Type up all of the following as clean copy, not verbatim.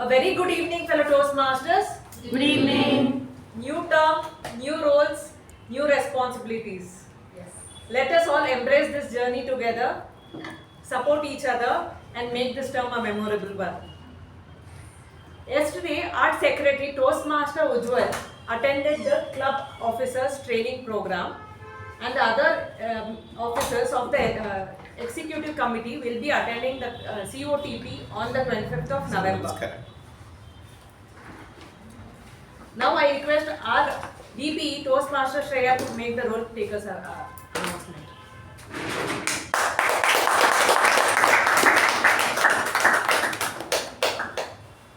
A very good evening, fellow Toastmasters. Good evening. New term, new roles, new responsibilities. Yes. Let us all embrace this journey together, support each other, and make this term a memorable one. Yesterday, Art Secretary Toastmaster Ujwal attended the club officers training program, and the other officers of the executive committee will be attending the COTP on the 25th of November. Now I request our DP Toastmaster Shreya to make the role takers announcement.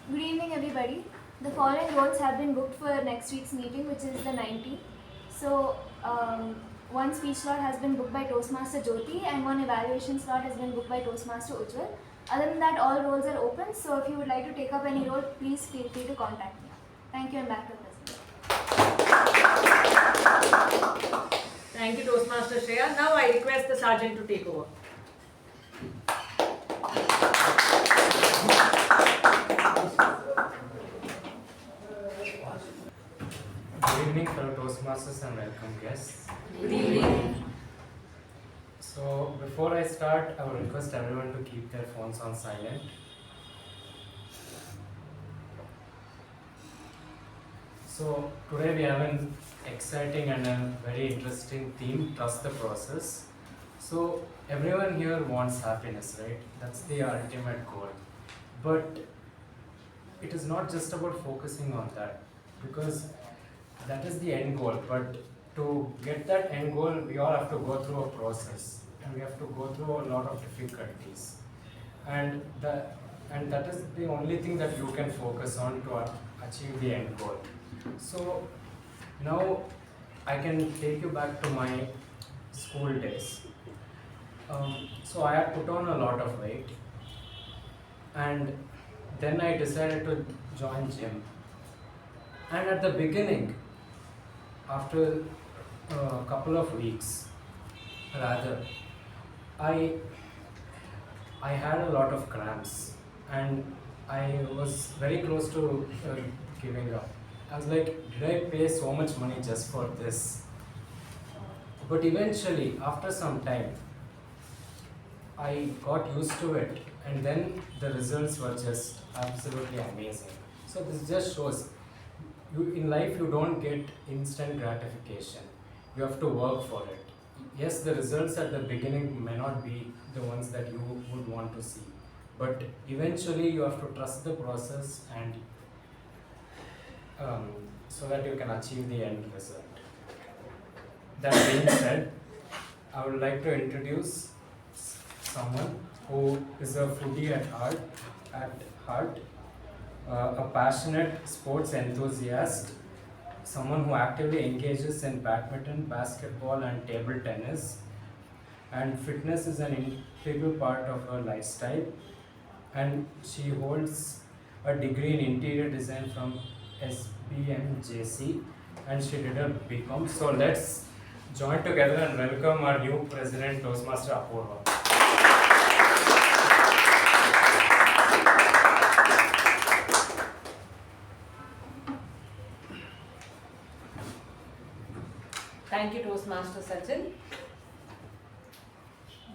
Good evening, everybody. The following roles have been booked for next week's meeting, which is the 19th. So, one speech slot has been booked by Toastmaster Jyothi and one evaluation slot has been booked by Toastmaster Ujwal. Other than that, all roles are open. So, if you would like to take up any role, please feel free to contact me. Thank you and back to the president. Thank you, Toastmaster Shreya. Now I request the sergeant to take over. Good evening, fellow Toastmasters and welcome guests. Good evening. So, before I start, I would request everyone to keep their phones on silent. So, today we have an exciting and a very interesting theme, trust the process. So, everyone here wants happiness, right? That's the ultimate goal. But it is not just about focusing on that, because that is the end goal. But to get that end goal, we all have to go through a process and we have to go through a lot of difficulties. And that is the only thing that you can focus on to achieve the end goal. So now I can take you back to my school days. So I had put on a lot of weight, and then I decided to join gym. And at the beginning, after a couple of weeks, rather, I had a lot of cramps, and I was very close to giving up. I was like, did I pay so much money just for this? But eventually, after some time, I got used to it, and then the results were just absolutely amazing. So this just shows, in life you don't get instant gratification. You have to work for it. Yes, the results at the beginning may not be the ones that you would want to see, but eventually you have to trust the process and so that you can achieve the end result. That being said, I would like to introduce someone who is a foodie at heart, a passionate sports enthusiast, someone who actively engages in badminton, basketball and table tennis, and fitness is an integral part of her lifestyle, and she holds a degree in interior design from SBMJC, and she did a BCom. So let's join together and welcome our new president, Toastmaster Apoorva. Thank you, Toastmaster Sachin.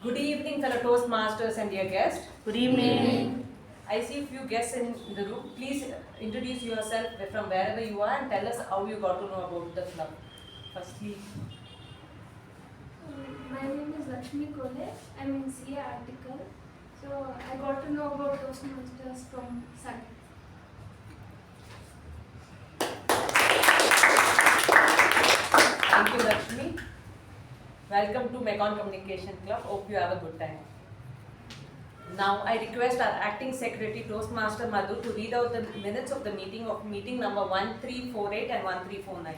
Good evening, fellow Toastmasters and dear guests. Good evening. I see a few guests in the room. Please introduce yourself from wherever you are and tell us how you got to know about the club. Firstly, my name is Lakshmi Kole. I'm in CA article. So I got to know about Toastmasters from Saketh. thank you, Lakshmi. Welcome to Mekon Communication Club. Hope you have a good time. Now I request our acting secretary Toastmaster Madhu to read out the minutes of the meeting number 1348 and 1349.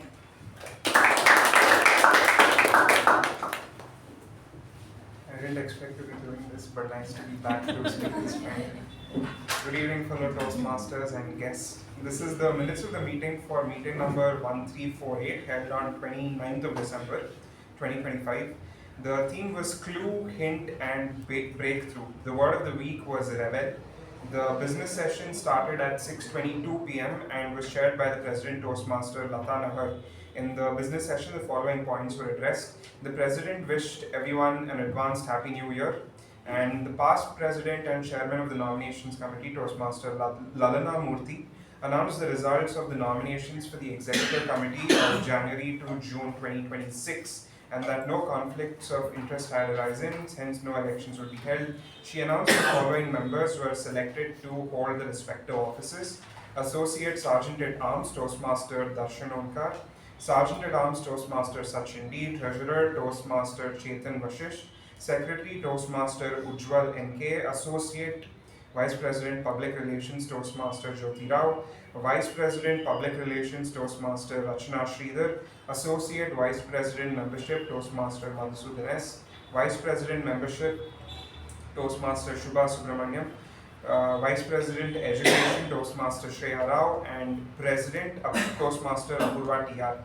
I didn't expect to be doing this, but nice to be back to speak this time. Good evening, fellow Toastmasters and guests. This is the minutes of the meeting for meeting number 1348 held on 29th of December 2025. The theme was clue, hint and breakthrough. The word of the week was rebel. The business session started at 6:22 p.m. and was chaired by the President Toastmaster Latha. In the business session, the following points were addressed. The President wished everyone an advanced Happy New Year, and the past President and Chairman of the Nominations Committee, Toastmaster Lalana Murthy, announced the results of the nominations for the Executive Committee of January to June 2026, and that no conflicts of interest had arisen, hence no elections would be held. She announced the following members were selected to hold the respective offices: Associate Sergeant at Arms Toastmaster Darshan, Sergeant at Arms Toastmaster Sachin D, Treasurer Toastmaster Chetan, Secretary Toastmaster Ujwal NK, Associate Vice President Public Relations Toastmaster Jyothi, Vice President Public Relations Toastmaster Rachna Sridhar, Associate Vice President Membership Toastmaster Madhusudan, Vice President Membership Toastmaster Shubha, Vice President Education Toastmaster Shreya, and President Toastmaster Apoorva TR.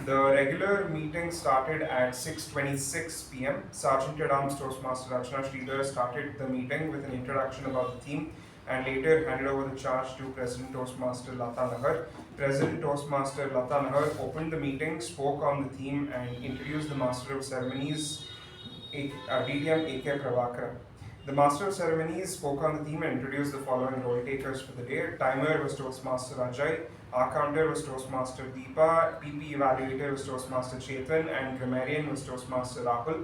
The regular meeting started at 6:26 p.m. Sergeant at Arms Toastmaster Rachna Sridhar started the meeting with an introduction about the theme and later handed over the charge to President Toastmaster Latha. President Toastmaster Latha opened the meeting, spoke on the theme, and introduced the Master of Ceremonies, DTM A.K. Prabhakar. The Master of Ceremonies spoke on the theme and introduced the following role takers for the day. Timer was Toastmaster Ajay, our counter was Toastmaster Deepa, PP Evaluator was Toastmaster Chetan, and Grammarian was Toastmaster Rahul.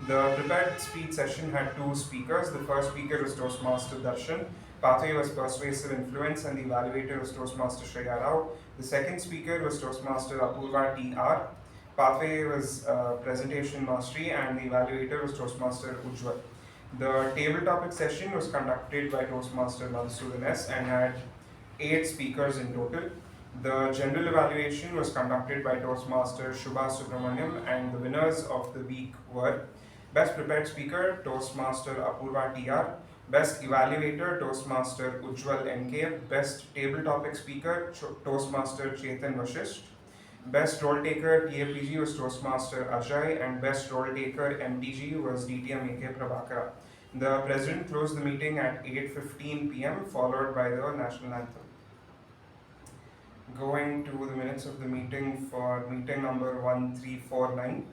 The prepared speech session had two speakers. The first speaker was Toastmaster Darshan, pathway was Persuasive Influence, and the evaluator was Toastmaster Shreya. The second speaker was Toastmaster Apoorva TR, pathway was Presentation Mastery, and the evaluator was Toastmaster Ujwal. The table topic session was conducted by Toastmaster Madhusudan and had 8 speakers in total. The general evaluation was conducted by Toastmaster Shubha and the winners of the week were Best Prepared Speaker, Toastmaster Apoorva TR, Best Evaluator, Toastmaster Ujwal NK, Best Table Topic Speaker, Toastmaster Chetan Vashisht, Best Role Taker TAPG was Toastmaster Ajay, and Best Role Taker MTG was DTM A.K. Prabhakar. The President closed the meeting at 8:15 p.m. followed by the National Anthem. Going to the minutes of the meeting for meeting number 1349.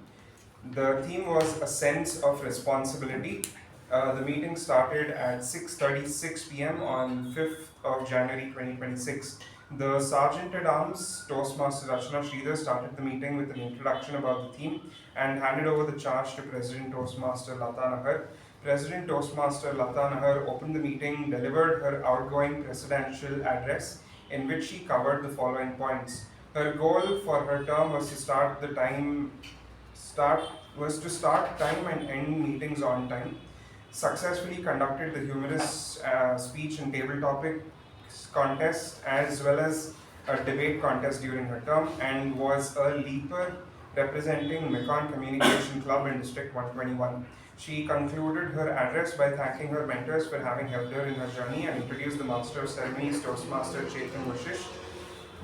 The theme was a sense of responsibility. The meeting started at 6:36 p.m. on 5th of January 2026. The Sergeant at Arms, Toastmaster Rachna Sridhar, started the meeting with an introduction about the theme and handed over the charge to President Toastmaster Latha. President Toastmaster Latha opened the meeting, delivered her outgoing presidential address, in which she covered the following points. Her goal for her term was to start time and end meetings on time. Successfully conducted the humorous speech and table topic contest as well as a debate contest during her term, and was a leaper representing Mekong Communication Club in District 121. She concluded her address by thanking her mentors for having helped her in her journey and introduced the Master of Ceremonies, Toastmaster Chetan Vashisht.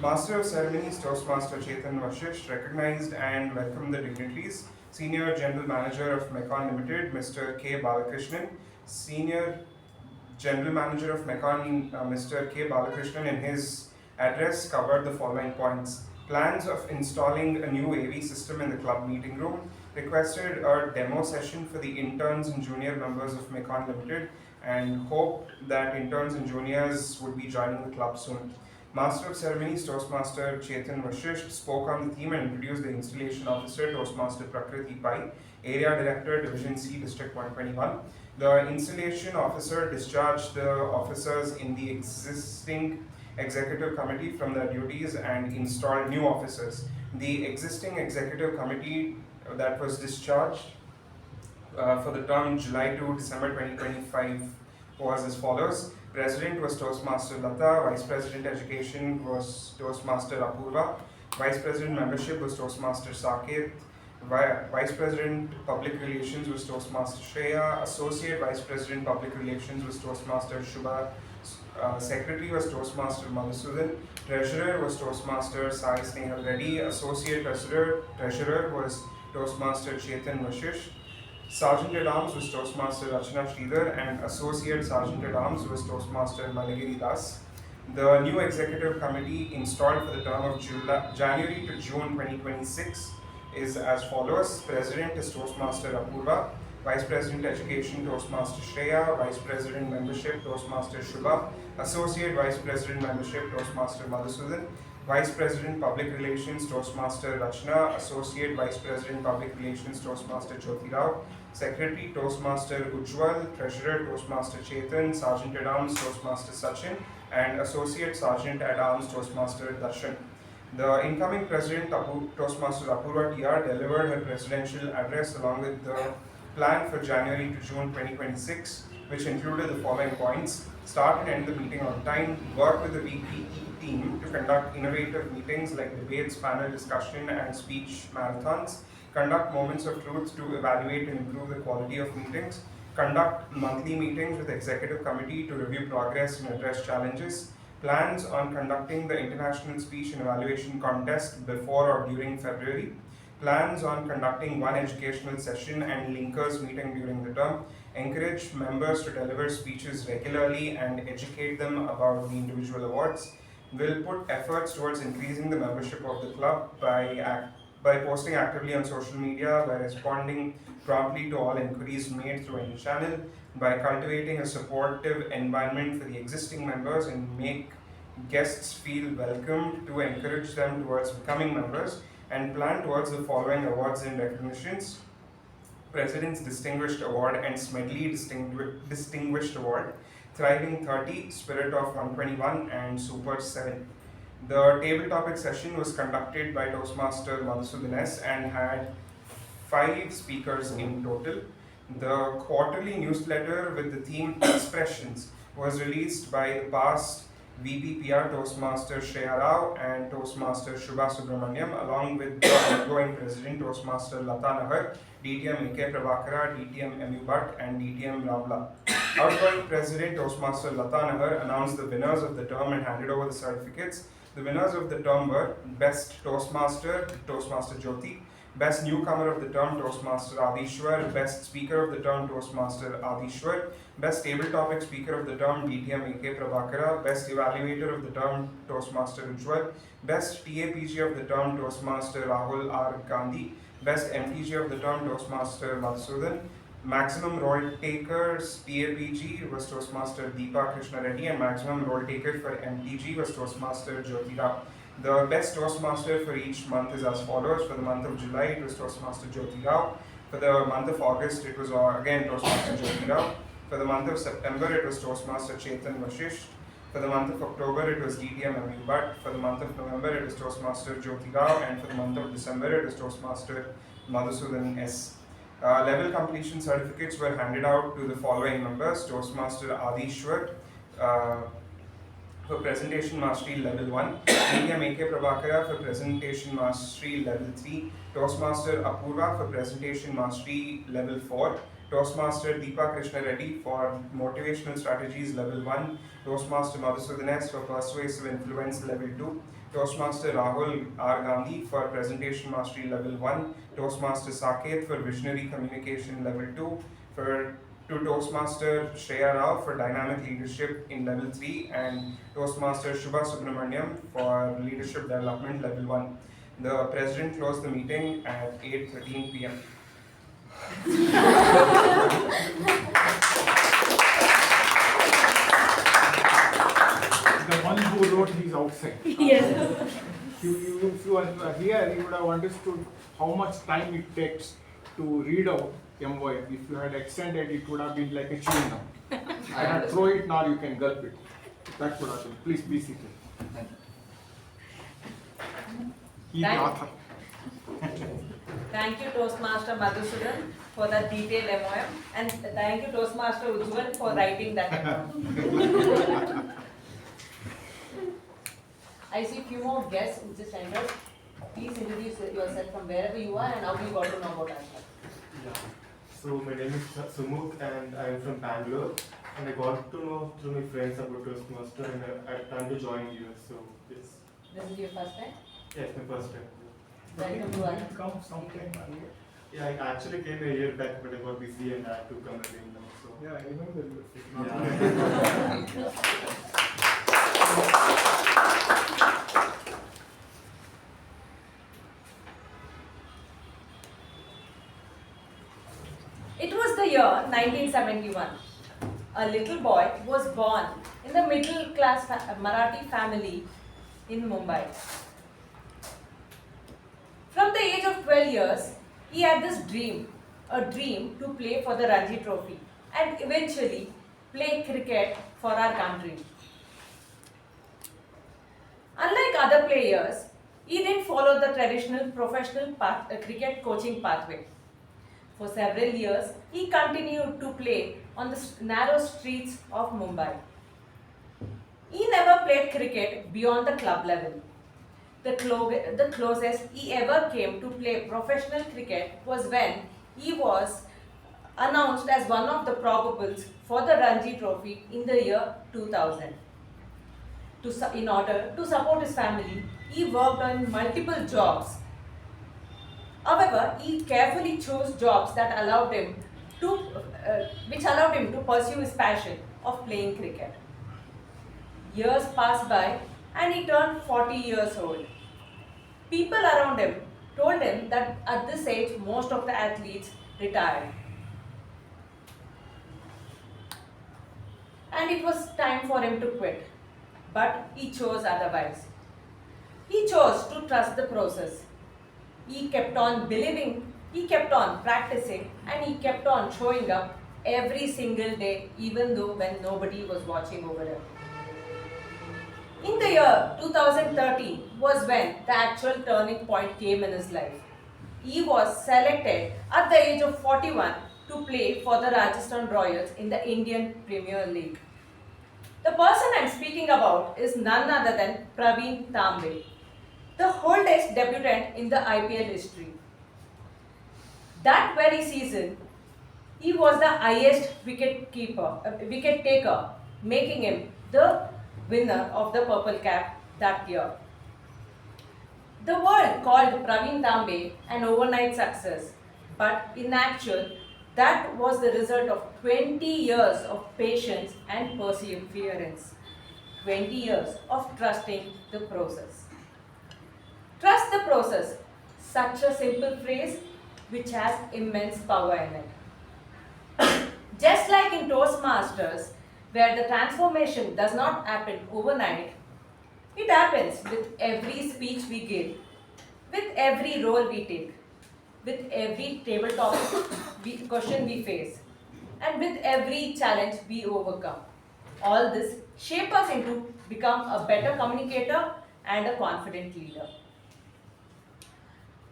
Master of Ceremonies, Toastmaster Chetan Vashisht recognized and welcomed the dignitaries. Senior General Manager of Mekong Limited, Mr. K. Balakrishnan, Senior General Manager of Mekong, Mr. K. Balakrishnan, in his address covered the following points. Plans of installing a new AV system in the club meeting room, requested a demo session for the interns and junior members of Mekong Limited, and hoped that interns and juniors would be joining the club soon. Master of Ceremonies, Toastmaster Chetan Vashisht, spoke on the theme and introduced the installation officer, Toastmaster Prakriti Pai, Area Director, Division C, District 121. The installation officer discharged the officers in the existing executive committee from their duties and installed new officers. The existing executive committee that was discharged for the term July to December 2025 was as follows. President was Toastmaster Latha, Vice President Education was Toastmaster Apoorva, Vice President Membership was Toastmaster Saketh, Vice President Public Relations was Toastmaster Shreya, Associate Vice President Public Relations was Toastmaster Shubha, Secretary was Toastmaster Madhusudan, Treasurer was Toastmaster Sai Snehal Reddy, Associate Treasurer was Toastmaster Chetan Vashisht, Sergeant at Arms was Toastmaster Rachana Sridhar and Associate Sergeant at Arms was Toastmaster Malagiri Das. The new executive committee installed for the term of January to June 2026 is as follows. President is Toastmaster Apoorva, Vice President Education Toastmaster Shreya, Vice President Membership Toastmaster Shubha, Associate Vice President Membership Toastmaster Madhusudan, Vice President Public Relations Toastmaster Rachna, Associate Vice President Public Relations Toastmaster Jyothi, Secretary Toastmaster Ujwal, Treasurer Toastmaster Chetan, Sergeant at Arms Toastmaster Sachin, and Associate Sergeant at Arms Toastmaster Darshan. The incoming President Toastmaster Apoorva TR delivered her presidential address along with the plan for January to June 2026, which included the following points: start and end the meeting on time, work with the VPE team to conduct innovative meetings like debates, panel discussion, and speech marathons, conduct moments of truth to evaluate and improve the quality of meetings, conduct monthly meetings with the executive committee to review progress and address challenges, plans on conducting the international speech and evaluation contest before or during February, plans on conducting one educational session and linkers meeting during the term, encourage members to deliver speeches regularly and educate them about the individual awards, will put efforts towards increasing the membership of the club by posting actively on social media, by responding promptly to all inquiries made through any channel, by cultivating a supportive environment for the existing members and make guests feel welcome to encourage them towards becoming members, and plan towards the following awards and recognitions: President's Distinguished Award and Smedley Distinguished Award, Thriving 30, Spirit of 121, and Super 7. The table topic session was conducted by Toastmaster Madhusudan and had 5 speakers in total. The quarterly newsletter with the theme Expressions was released by the past VPPR Toastmaster Shreya and Toastmaster Shubha Subramaniam, along with the outgoing President Toastmaster Latha, DTM AK Prabhakara, DTM MU Bhatt, and DTM Ravla. Outgoing President Toastmaster Latha announced the winners of the term and handed over the certificates. The winners of the term were Best Toastmaster, Toastmaster Jyothi; Best Newcomer of the term, Toastmaster Adhishwar; Best Speaker of the term, Toastmaster Adhishwar; Best Table Topic Speaker of the term, DTM AK Prabhakara; Best Evaluator of the term, Toastmaster Ujwal; Best TAPG of the term, Toastmaster Rahul R. Gandhi; Best MTG of the term, Toastmaster Madhusudan. Maximum Role Takers TAPG was Toastmaster Deepa Krishna Reddy, and Maximum Role Taker for MTG was Toastmaster Jyothi. The best Toastmaster for each month is as follows. For the month of July, it was Toastmaster Jyothi. For the month of August, it was again Toastmaster Jyothi. For the month of September, it was Toastmaster Chetan Vashisht. For the month of October, it was DTM MU Bhatt. For the month of November, it was Toastmaster Jyothi. And for the month of December, it was Toastmaster Madhusudan S. Level completion certificates were handed out to the following members: Toastmaster Adhishwar for Presentation Mastery Level 1, DTM AK Prabhakara for Presentation Mastery Level 3, Toastmaster Apoorva for Presentation Mastery Level 4, Toastmaster Deepa Krishna Reddy for Motivational Strategies Level 1, Toastmaster Madhusudan S for Persuasive Influence Level 2, Toastmaster Rahul R. Gandhi for Presentation Mastery Level 1, Toastmaster Saketh for Visionary Communication Level 2, to Toastmaster Shreya for Dynamic Leadership in Level 3, and Toastmaster Shubha Subramaniam for Leadership Development Level 1. The President closed the meeting at 8:13 p.m. The one who wrote is outside. Yes. If you are here, you would have understood how much time it takes to read out MOI. If you had extended, it would have been like a chewing gum. You cannot throw it, nor you can gulp it. That would have been. Please be seated. He the author. Thank you, Toastmaster Madhusudan, for that detailed MOM, and thank you, Toastmaster Ujwal, for writing that MOM. I see few more guests who just entered. Please introduce yourself from wherever you are and how you got to know about us. Yeah. So my name is Sumukh and I am from Bangalore, and I got to know through my friends about Toastmaster, and I had time to join here. So yes. This is your first time? Yes, my first time. Welcome to us. Come sometime earlier. Yeah, I actually came a year back, but I got busy and I had to come again now. So Yeah, I remember you. It was the year 1971. A little boy was born in the middle class Marathi family in Mumbai. From the age of 12 years, he had this dream, a dream to play for the Ranji Trophy and eventually play cricket for our country. Unlike other players, he didn't follow the traditional professional cricket coaching pathway. For several years, he continued to play on the narrow streets of Mumbai. He never played cricket beyond the club level. The closest he ever came to play professional cricket was when he was announced as one of the probables for the Ranji Trophy in the year 2000. In order to support his family, he worked on multiple jobs. However, he carefully chose jobs that allowed him to pursue his passion of playing cricket. Years passed by and he turned 40 years old. People around him told him that at this age most of the athletes retired. And it was time for him to quit. But he chose otherwise. He chose to trust the process. He kept on believing, he kept on practicing, and he kept on showing up every single day, even though when nobody was watching over him. In the year 2013 was when the actual turning point came in his life. He was selected at the age of 41 to play for the Rajasthan Royals in the Indian Premier League. The person I am speaking about is none other than Praveen Tambe, the oldest debutant in the IPL history. That very season, he was the highest wicket taker, making him the winner of the Purple Cap that year. The world called Praveen Tambe an overnight success, but in actual, that was the result of 20 years of patience and perseverance. 20 years of trusting the process. Trust the process, such a simple phrase which has immense power in it. Just like in Toastmasters, where the transformation does not happen overnight, it happens with every speech we give, with every role we take, with every tabletop question we face, and with every challenge we overcome. All this shape us into become a better communicator and a confident leader.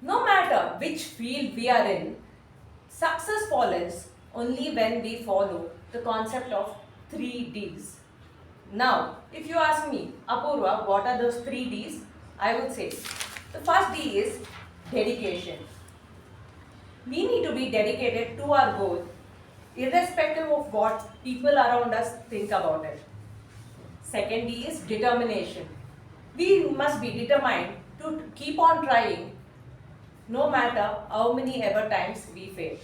No matter which field we are in, success follows only when we follow the concept of 3 Ds. Now, if you ask me, Apoorva, what are those 3 Ds? I would say, the first D is dedication. We need to be dedicated to our goal, irrespective of what people around us think about it. Second D is determination. We must be determined to keep on trying, no matter how many ever times we fail.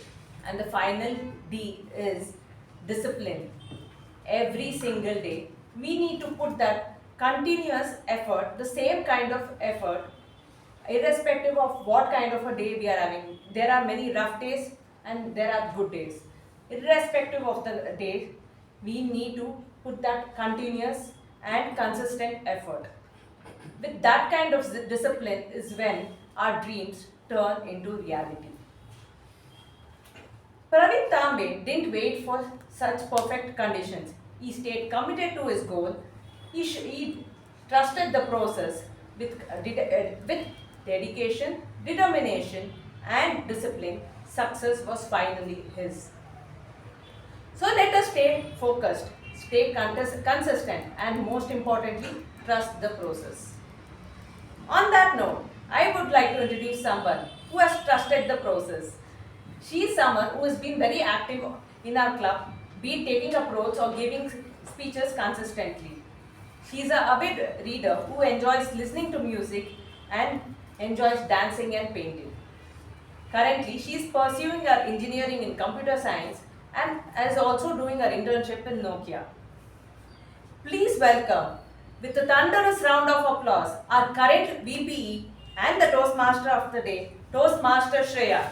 And the final D is discipline. Every single day, we need to put that continuous effort, the same kind of effort, irrespective of what kind of a day we are having. There are many rough days and there are good days. Irrespective of the day, we need to put that continuous and consistent effort. With that kind of discipline is when our dreams turn into reality. Praveen Tambe didn't wait for such perfect conditions. He stayed committed to his goal. He trusted the process with dedication, determination, and discipline. Success was finally his. So let us stay focused, stay consistent, and most importantly, trust the process. On that note, I would like to introduce someone who has trusted the process. She is someone who has been very active in our club, be it taking approach or giving speeches consistently. She is an avid reader who enjoys listening to music and enjoys dancing and painting. Currently, she is pursuing her engineering in computer science and is also doing her internship in Nokia. Please welcome, with a thunderous round of applause, our current VPE and the Toastmaster of the day, Toastmaster Shreya.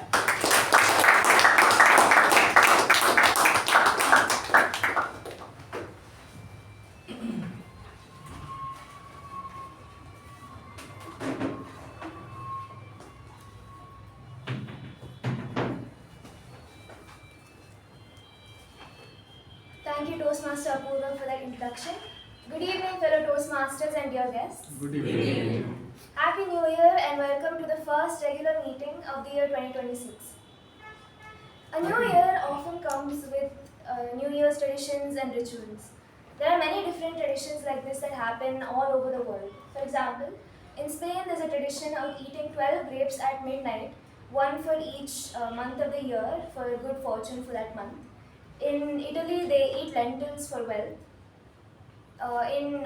Thank you, Toastmaster Apoorva, for that introduction. Good evening, fellow Toastmasters and dear guests. Good evening. Happy New Year and welcome to the first regular meeting of the year 2026. A new year often comes with New Year's traditions and rituals. There are many different traditions like this that happen all over the world. For example, in Spain there's a tradition of eating 12 grapes at midnight, one for each month of the year for good fortune for that month. In Italy, they eat lentils for wealth. In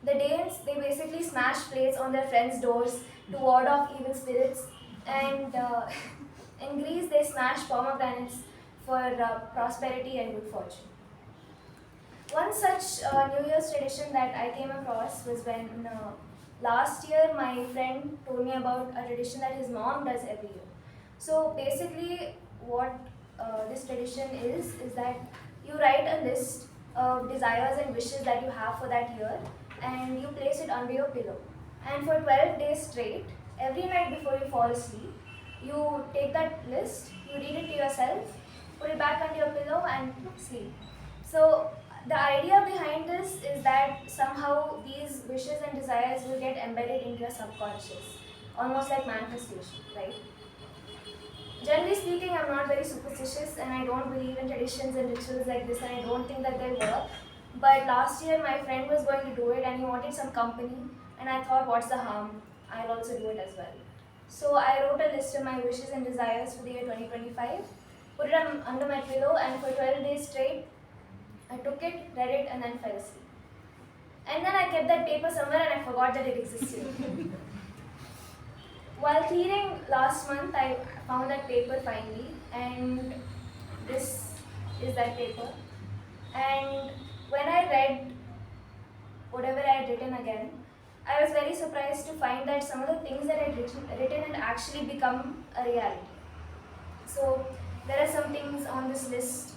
the Danes, they basically smash plates on their friends' doors to ward off evil spirits. And in Greece, they smash pomegranates for prosperity and good fortune. One such New Year's tradition that I came across was when last year my friend told me about a tradition that his mom does every year. So basically, what this tradition is that you write a list of desires and wishes that you have for that year and you place it under your pillow. And for 12 days straight, every night before you fall asleep, you take that list, you read it to yourself, put it back under your pillow and sleep. So the idea behind this is that somehow these wishes and desires will get embedded into your subconscious, almost like manifestation, right? Generally speaking, I'm not very superstitious and I don't believe in traditions and rituals like this and I don't think that they'll work. But last year my friend was going to do it and he wanted some company and I thought, what's the harm? I'll also do it as well. So I wrote a list of my wishes and desires for the year 2025, put it under my pillow and for 12 days straight, I took it, read it and then fell asleep. And then I kept that paper somewhere and I forgot that it existed. While cleaning last month, I found that paper finally, and this is that paper. And when I read whatever I had written again, I was very surprised to find that some of the things that I had written had actually become a reality. So there are some things on this list.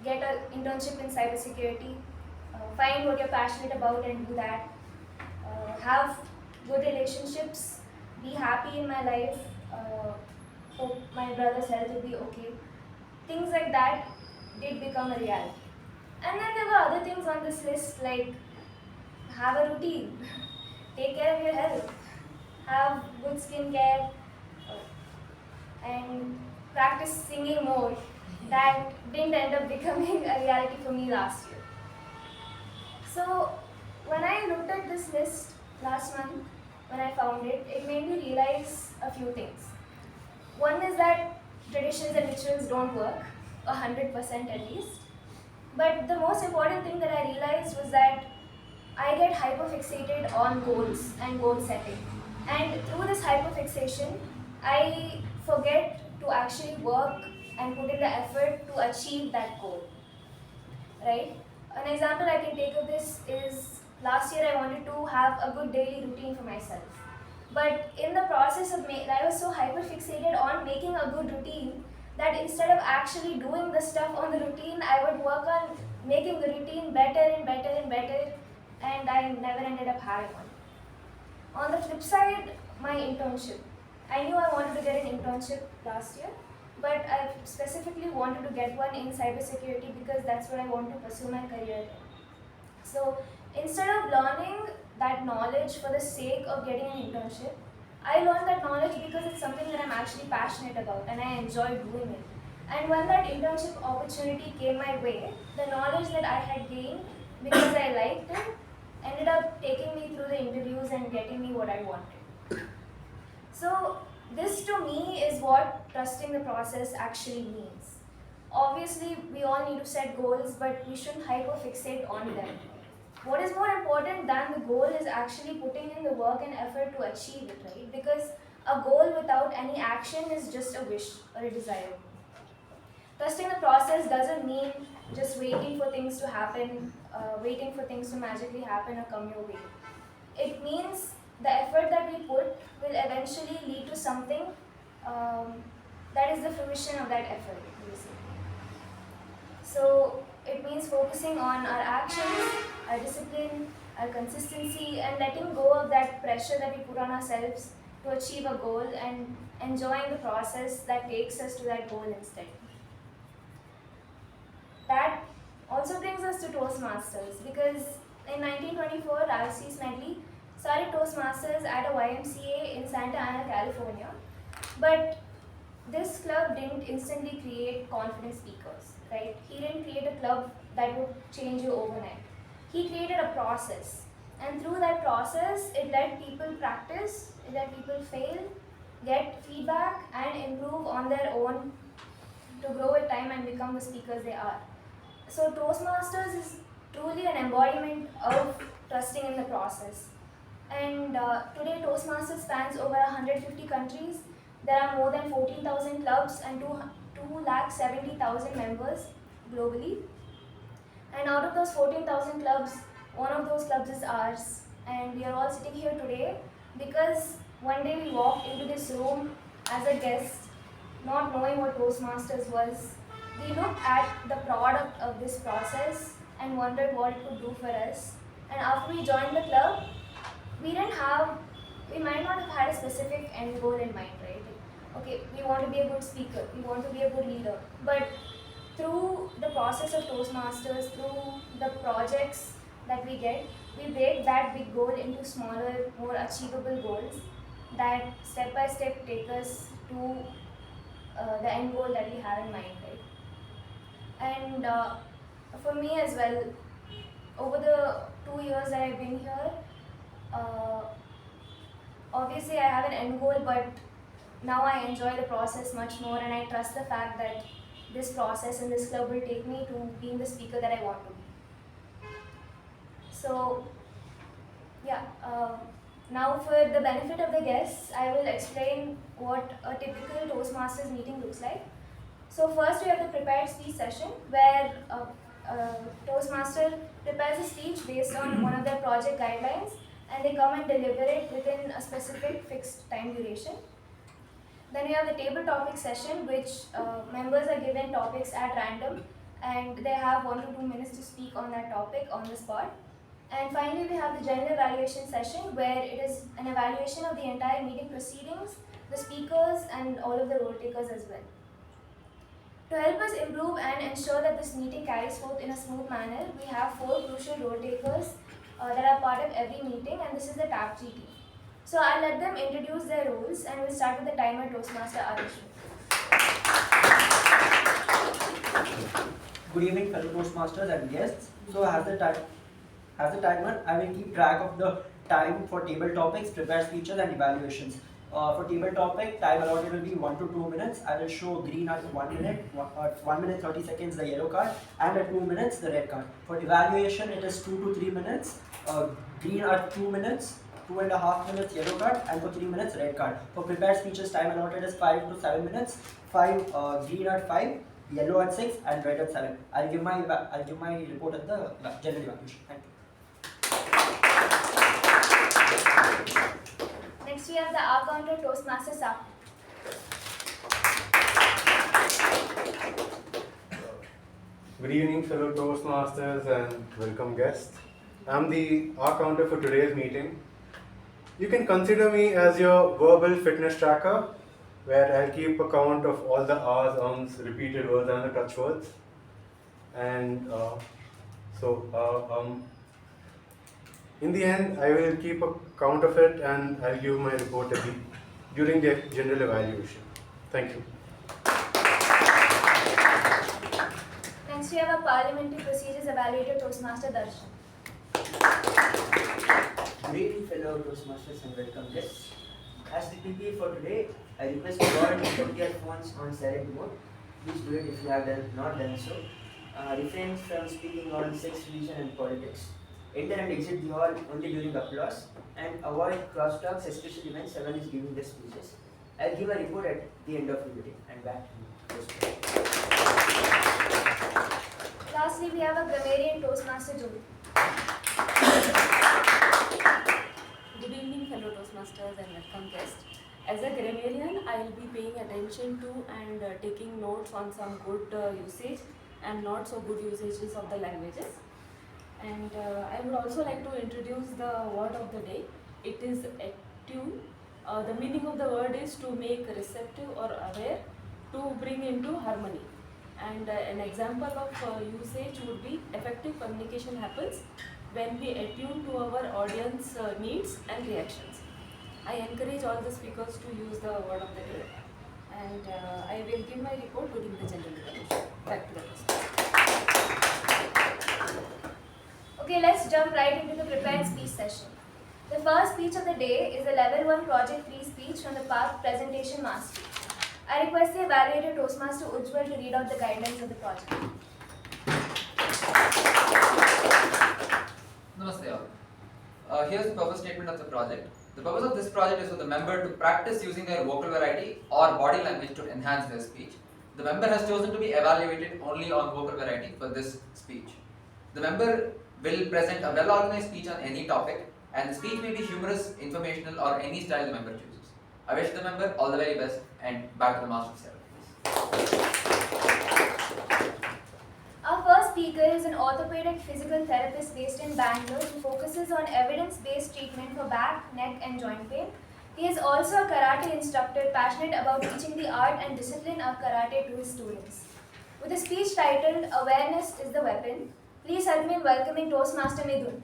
Get an internship in cybersecurity, find what you're passionate about and do that, have good relationships, be happy in my life, hope my brother's health will be okay. Things like that did become a reality. And then there were other things on this list like have a routine, take care of your health, have good skincare, and practice singing more. That didn't end up becoming a reality for me last year. So when I looked at this list last month, when I found it, it made me realize a few things. One is that traditions and rituals don't work, 100% at least. But the most important thing that I realized was that I get hyperfixated on goals and goal setting. And through this hyperfixation, I forget to actually work and put in the effort to achieve that goal, right? An example I can take of this is last year I wanted to have a good daily routine for myself. But in the process of I was so hyperfixated on making a good routine that instead of actually doing the stuff on the routine, I would work on making the routine better and better and better, and I never ended up having one. On the flip side, my internship. I knew I wanted to get an internship last year, but I specifically wanted to get one in cybersecurity because that's what I want to pursue my career in. So instead of learning that knowledge for the sake of getting an internship, I learned that knowledge because it's something that I'm actually passionate about and I enjoy doing it. And when that internship opportunity came my way, the knowledge that I had gained because I liked it ended up taking me through the interviews and getting me what I wanted. So this to me is what trusting the process actually means. Obviously, we all need to set goals, but we shouldn't hyperfixate on them. What is more important than the goal is actually putting in the work and effort to achieve it, right? Because A goal without any action is just a wish or a desire. Trusting the process doesn't mean just waiting for things to happen, waiting for things to magically happen or come your way. It means the effort that we put will eventually lead to something that is the fruition of that effort, basically. So it means focusing on our actions, our discipline, our consistency, and letting go of that pressure that we put on ourselves to achieve a goal and enjoying the process that takes us to that goal instead. That also brings us to Toastmasters because in 1924, RC Smedley started Toastmasters at a YMCA in Santa Ana, California. But this club didn't instantly create confident speakers, right? He didn't create a club that would change you overnight. He created a process. And through that process, it let people practice, it let people fail, get feedback, and improve on their own to grow with time and become the speakers they are. So Toastmasters is truly an embodiment of trusting in the process. And today Toastmasters spans over 150 countries. There are more than 14,000 clubs and 270,000 members globally. And out of those 14,000 clubs, one of those clubs is ours. And we are all sitting here today because one day we walked into this room as a guest, not knowing what Toastmasters was. We looked at the product of this process and wondered what it could do for us. And after we joined the club, we might not have had a specific end goal in mind, right? Okay, we want to be a good speaker, we want to be a good leader. But through the process of Toastmasters, through the projects that we get, we break that big goal into smaller, more achievable goals that step by step take us to the end goal that we have in mind, right? And for me as well, over the 2 years that I've been here, obviously I have an end goal, but now I enjoy the process much more and I trust the fact that this process and this club will take me to being the speaker that I want to be. So, yeah, now for the benefit of the guests, I will explain what a typical Toastmasters meeting looks like. So first we have the prepared speech session where Toastmaster prepares a speech based on one of their project guidelines and they come and deliver it within a specific fixed time duration. Then we have the table topic session, which members are given topics at random and they have 1 to 2 minutes to speak on that topic on the spot. And finally we have the general evaluation session where it is an evaluation of the entire meeting proceedings, the speakers and all of the role takers as well. To help us improve and ensure that this meeting carries forth in a smooth manner, we have 4 crucial role takers that are part of every meeting, and this is the TAPG team. So I'll let them introduce their roles and we'll start with the timer Toastmaster Adhishwar. Good evening, fellow Toastmasters and guests. So as the timer, I will keep track of the time for table topics, prepared speeches and evaluations. For table topic, time allotted will be 1 to 2 minutes. I will show green at 1 minute, 1 minute 30 seconds the yellow card, and at 2 minutes the red card. For evaluation, it is 2 to 3 minutes. Green at 2 minutes, 2.5 minutes yellow card, and for 3 minutes red card. For prepared speeches, time allotted is 5 to 7 minutes. Green at 5, yellow at 6, and red at 7. I'll give my report at the general evaluation. Thank you. Next we have the R-Counter Toastmaster Saketh. Good evening, fellow Toastmasters and welcome guests. I'm the R-Counter for today's meeting. You can consider me as your verbal fitness tracker, where I'll keep a count of all the R's, ums, repeated words and the touch words. And in the end, I will keep a count of it and I'll give my report during the general evaluation. Thank you. Next we have a Parliamentary Procedures Evaluator Toastmaster Darshan. Good evening, fellow Toastmasters and welcome guests. As the PPA for today, I request you all to put your phones on silent mode. Please do it if you have not done so. Refrain from speaking on sex, religion and politics. Enter and exit the hall only during applause. and avoid crosstalks, especially when someone is giving the speeches. I'll give a report at the end of the meeting and back to you. Lastly, we have a Grammarian Toastmaster Jyothi. Good evening, fellow Toastmasters and welcome guests. As a grammarian, I will be paying attention to and taking notes on some good usage and not so good usages of the languages. And I would also like to introduce the word of the day. It is attune. The meaning of the word is to make receptive or aware, to bring into harmony. And an example of usage would be effective communication happens when we attune to our audience needs and reactions. I encourage all the speakers to use the word of the day, and I will give my report during the general evaluation. Back to the question. Okay, let's jump right into the prepared speech session. The first speech of the day is a level 1 project 3 speech from the path Presentation Mastery. I request the evaluator Toastmaster Ujwal to read out the guidelines of the project. Namaste all. Here's the purpose statement of the project. The purpose of this project is for the member to practice using their vocal variety or body language to enhance their speech. The member has chosen to be evaluated only on vocal variety for this speech. The member will present a well-organized speech on any topic, and the speech may be humorous, informational, or any style the member chooses. I wish the member all the very best, and back to the Master of Ceremonies. Our first speaker is an orthopedic physical therapist based in Bangalore who focuses on evidence-based treatment for back, neck and joint pain. He is also a karate instructor passionate about teaching the art and discipline of karate to his students. With a speech titled Awareness is the Weapon, please help me in welcoming Toastmaster Midhun.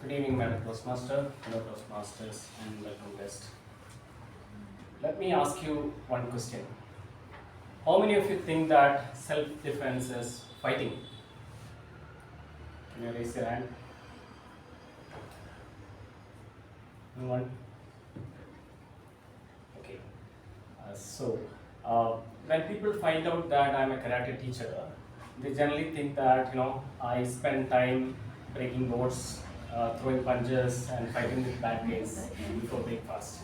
Good evening, Madam Toastmaster, hello Toastmasters, and welcome guest. Let me ask you one question. How many of you think that self-defense is fighting? Can you raise your hand? No one? Okay. When people find out that I'm a karate teacher, they generally think that I spend time breaking boards, throwing punches, and fighting with bad guys before breakfast.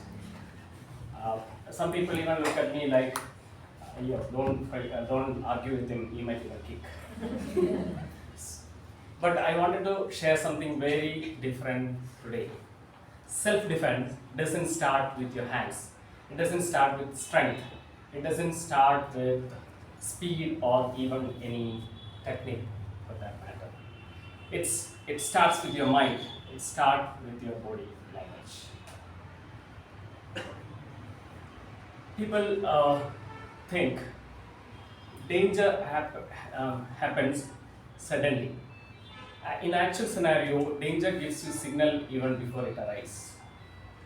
Some people even look at me like, don't argue with him, he might even kick. But I wanted to share something very different today. Self-defense doesn't start with your hands. It doesn't start with strength. It doesn't start with speed or even any technique for that matter. It starts with your mind. It starts with your body language. People think danger happens suddenly. In actual scenario, danger gives you signal even before it arrives.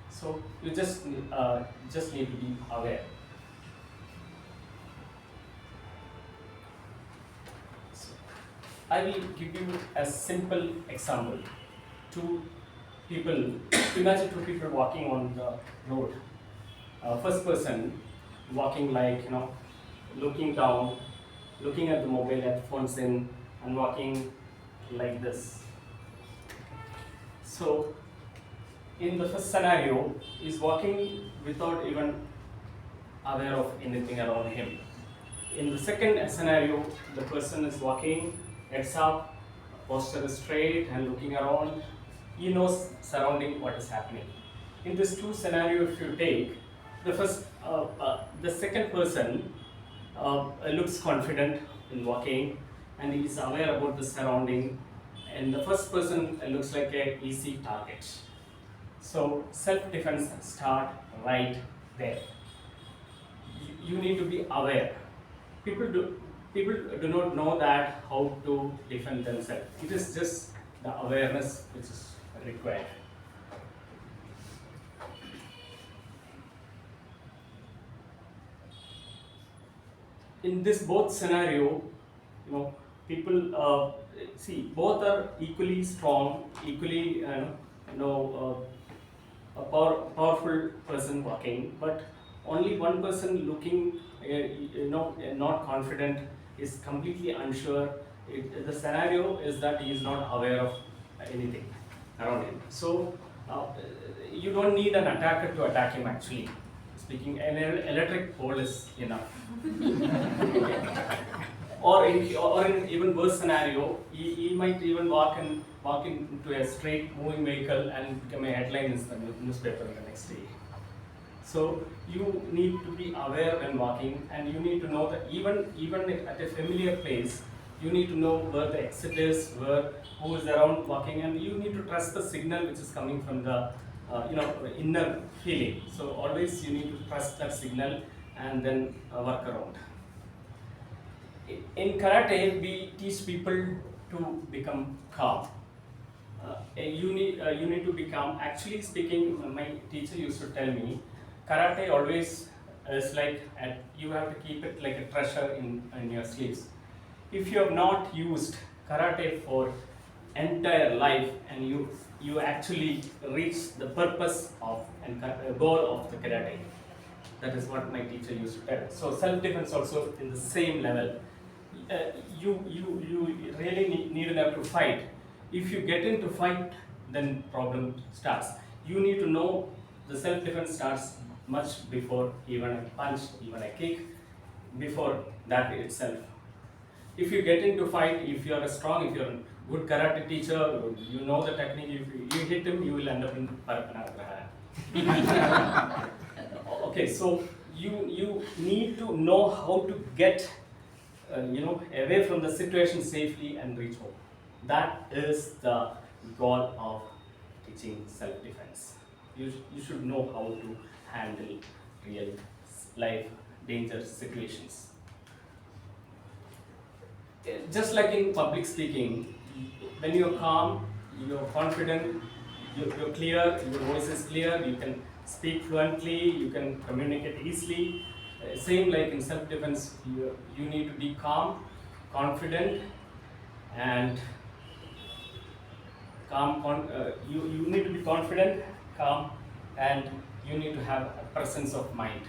So you just need to be aware. So, I will give you a simple example. Imagine two people walking on the road. First person walking like, looking down, looking at the mobile headphones in, and walking like this. So, in the first scenario, he's walking without even aware of anything around him. In the second scenario, the person is walking, heads up, posture is straight and looking around. He knows surrounding what is happening. In this two scenario, if you take the second person looks confident in walking and he is aware about the surrounding, and the first person looks like an easy target. So self-defense start right there. You need to be aware. People do not know that how to defend themselves. It is just the awareness which is required. In this both scenario, people both are equally strong, equally powerful person walking, but only one person looking, not confident, is completely unsure. The scenario is that he is not aware of anything around him. So you don't need an attacker to attack him. Actually speaking, an electric pole is enough. Or in even worse scenario, he might even walk into a straight moving vehicle and become a headline in the newspaper the next day. So you need to be aware when walking, and you need to know that even at a familiar place, you need to know where the exit is, who is around walking, and you need to trust the signal which is coming from the inner feeling. So always you need to trust that signal and then work around. In karate, we teach people to become calm. You need to be calm. Actually speaking, my teacher used to tell me, karate always is like you have to keep it like a treasure in your sleeves. If you have not used karate for entire life and you actually reach the purpose of and goal of the karate, that is what my teacher used to tell. So self-defense also in the same level. You really need to have to fight. If you get into fight, then problem starts. You need to know the self-defense starts much before even a punch, even a kick, before that itself. If you get into fight, if you are strong, if you are a good karate teacher, you know the technique, if you hit him, you will end up in Parapanagraha. Okay, so you need to know how to get away from the situation safely and reach home. That is the goal of teaching self-defense. You should know how to handle real life danger situations. Just like in public speaking, when you're calm, you're confident, you're clear, your voice is clear, you can speak fluently, you can communicate easily. Same like in self-defense, you need to be calm, confident, and you need to be confident, calm, and you need to have a presence of mind.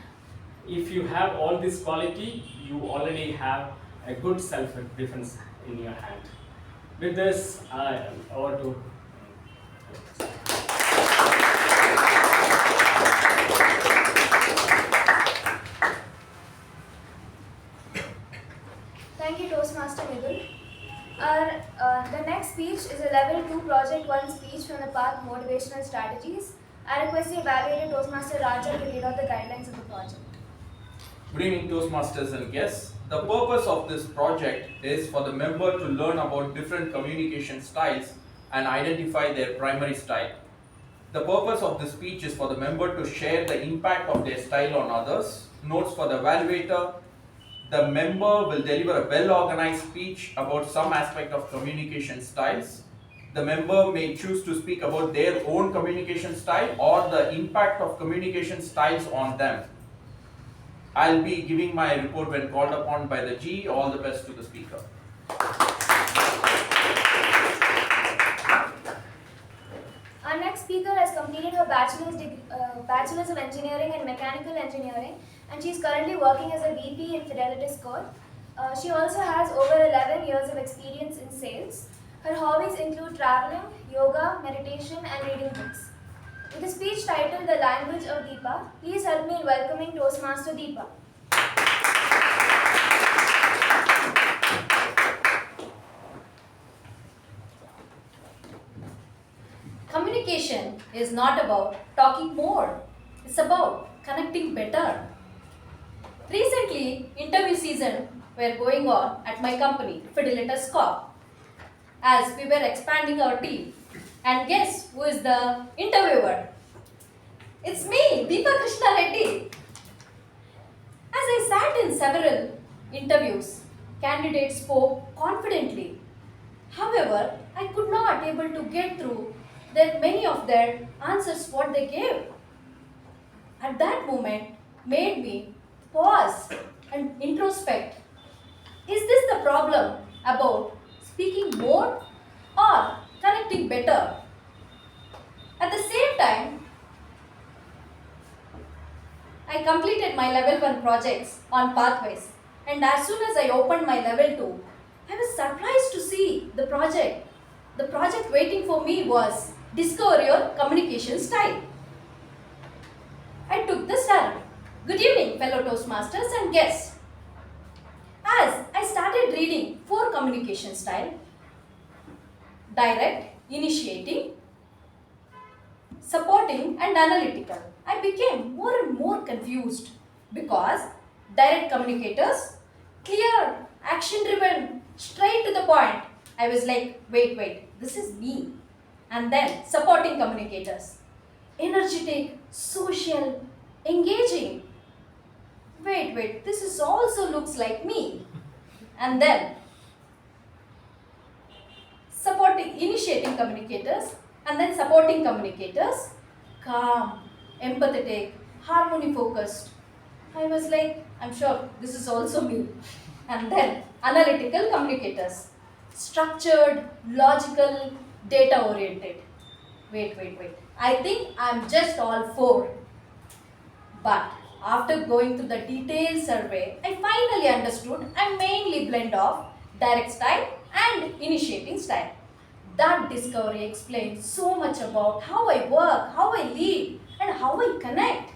If you have all this quality, you already have a good self-defense in your hand. With this, over to Thank you, Toastmaster Midhun. The next speech is a Level 2 Project 1 speech from the Path Motivational Strategies. I request the evaluator Toastmaster Raja to read out the guidelines of the project. Good evening, Toastmasters and guests. The purpose of this project is for the member to learn about different communication styles and identify their primary style. The purpose of the speech is for the member to share the impact of their style on others. Notes for the evaluator: the member will deliver a well-organized speech about some aspect of communication styles. The member may choose to speak about their own communication style or the impact of communication styles on them. I'll be giving my report when called upon by the G. All the best to the speaker. Our next speaker has completed her Bachelor's of Engineering in Mechanical Engineering, and she is currently working as a VP in Fidelitas Court. She also has over 11 years of experience in sales. Her hobbies include traveling, yoga, meditation, and reading books. With a speech titled The Language of Deepa, please help me in welcoming Toastmaster Deepa. Communication is not about talking more, it's about connecting better. Recently, interview season were going on at my company, Fidelitas Corp, as we were expanding our team. And guess who is the interviewer? It's me, Deepa Krishna Reddy. As I sat in several interviews, candidates spoke confidently. However, I could not able to get through that many of their answers what they gave. At that moment, made me pause and introspect. Is this the problem about speaking more or connecting better? At the same time, I completed my level 1 projects on pathways, and as soon as I opened my level 2, I was surprised to see the project. The project waiting for me was Discover Your Communication Style. I took the stand. Good evening, fellow Toastmasters and guests. As I started reading 4 communication style: direct, initiating, supporting and analytical, I became more and more confused because direct communicators, clear, action driven, straight to the point. I was like, wait, this is me. And then supporting communicators, energetic, social, engaging. Wait, this is also looks like me. And then initiating communicators, and then supporting communicators, calm, empathetic, harmony focused. I was like, I'm sure this is also me. And then analytical communicators, structured, logical, data oriented. Wait. I think I'm just all 4. But after going through the detailed survey, I finally understood I'm mainly blend of direct style and initiating style. That discovery explains so much about how I work, how I lead, and how I connect.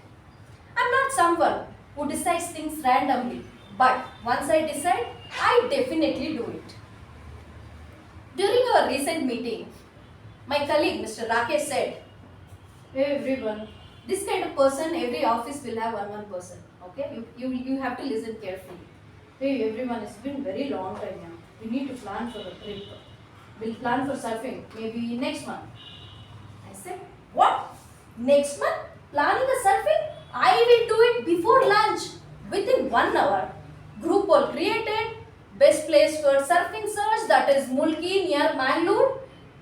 I'm not someone who decides things randomly, but once I decide, I definitely do it. During our recent meeting, my colleague Mr. Rakesh said, "Hey everyone, this kind of person, every office will have one person. Okay, you have to listen carefully. Hey everyone, it's been very long time now. We need to plan for a trip. We'll plan for surfing maybe next month." I said, "What? Next month? Planning a surfing? I will do it before lunch. Within 1 hour. Group poll created. Best place for surfing search, that is Mulki near Mangalore.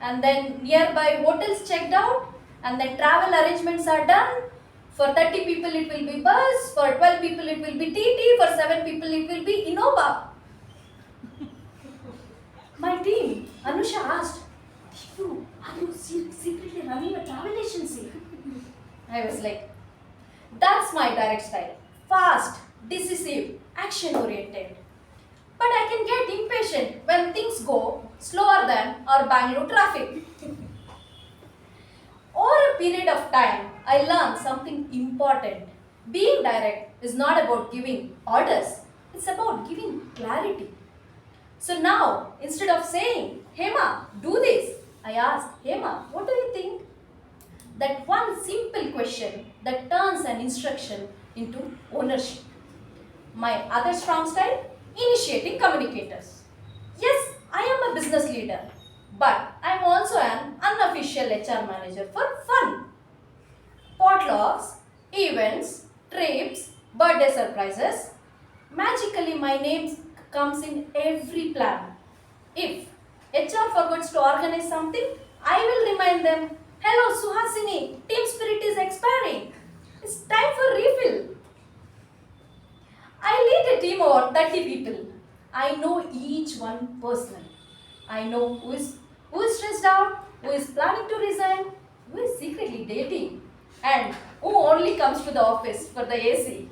And then nearby hotels checked out. And then travel arrangements are done. For 30 people it will be bus. For 12 people it will be TT. For 7 people it will be Innova." My team, Anusha asked, "Deepu, are you secretly running a travel agency?" I was like, that's my direct style. Fast, decisive, action oriented. But I can get impatient when things go slower than our Bangalore traffic. Over a period of time, I learned something important. Being direct is not about giving orders, it's about giving clarity. So now, instead of saying, "Hema, do this," I ask, "Hema, what do you think?" That one simple question that turns an instruction into ownership. My other strong style, initiating communicators. Yes, I am a business leader, but I am also an unofficial HR manager for fun. Potlucks, events, trips, birthday surprises. Magically, my name comes in every plan. If HR forgets to organize something, I will remind them, "Hello Suhasini, team spirit is expiring. It's time for refill." I lead a team of 30 people. I know each one personally. I know who is stressed out, who is planning to resign, who is secretly dating, and who only comes to the office for the AC.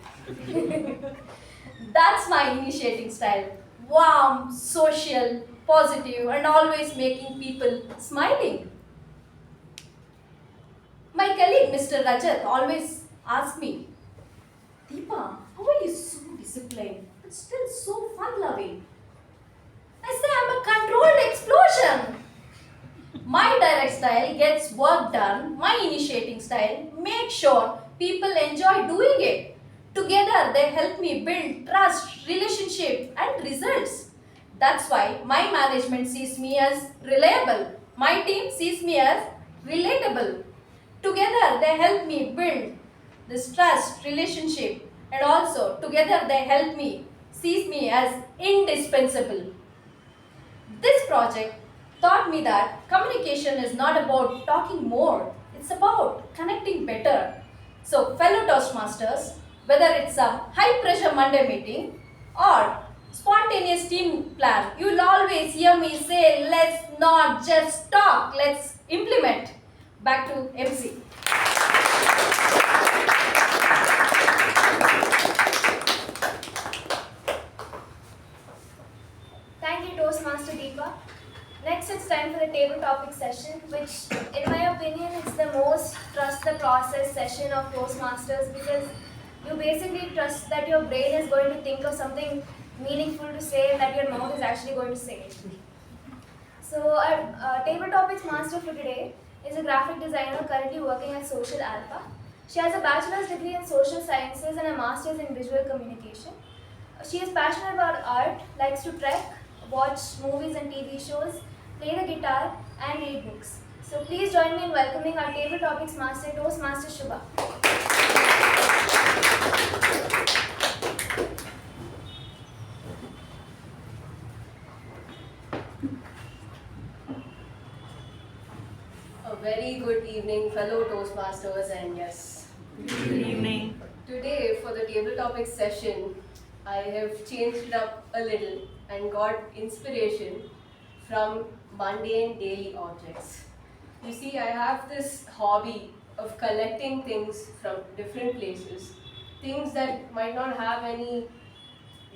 That's my initiating style. Warm, social, positive, and always making people smiling. My colleague Mr. Rajat always asks me, "Deepa, how are you so disciplined but still so fun-loving?" I say, "I'm a controlled explosion." My direct style gets work done. My initiating style makes sure people enjoy doing it. Together, they help me build trust, relationship, and results. That's why my management sees me as reliable. My team sees me as relatable. Together, they help me build this trust, relationship, and also together they help me, sees me as indispensable. This project taught me that communication is not about talking more, it's about connecting better. So, fellow Toastmasters, whether it's a high pressure Monday meeting or spontaneous team plan, you'll always hear me say, let's not just talk, let's implement. Back to MC. session of Toastmasters because you basically trust that your brain is going to think of something meaningful to say and that your mouth is actually going to say it. So our table topics master for today is a graphic designer currently working at Social Alpha. She has a bachelor's degree in social sciences and a master's in visual communication. She is passionate about art, likes to trek, watch movies and TV shows, play the guitar and read books. So please join me in welcoming our table topics master, Toastmaster Shubha. A very good evening, fellow Toastmasters, and yes. Good evening. Today, for the table topics session, I have changed it up a little and got inspiration from mundane daily objects. You see, I have this hobby of collecting things from different places, things that might not have any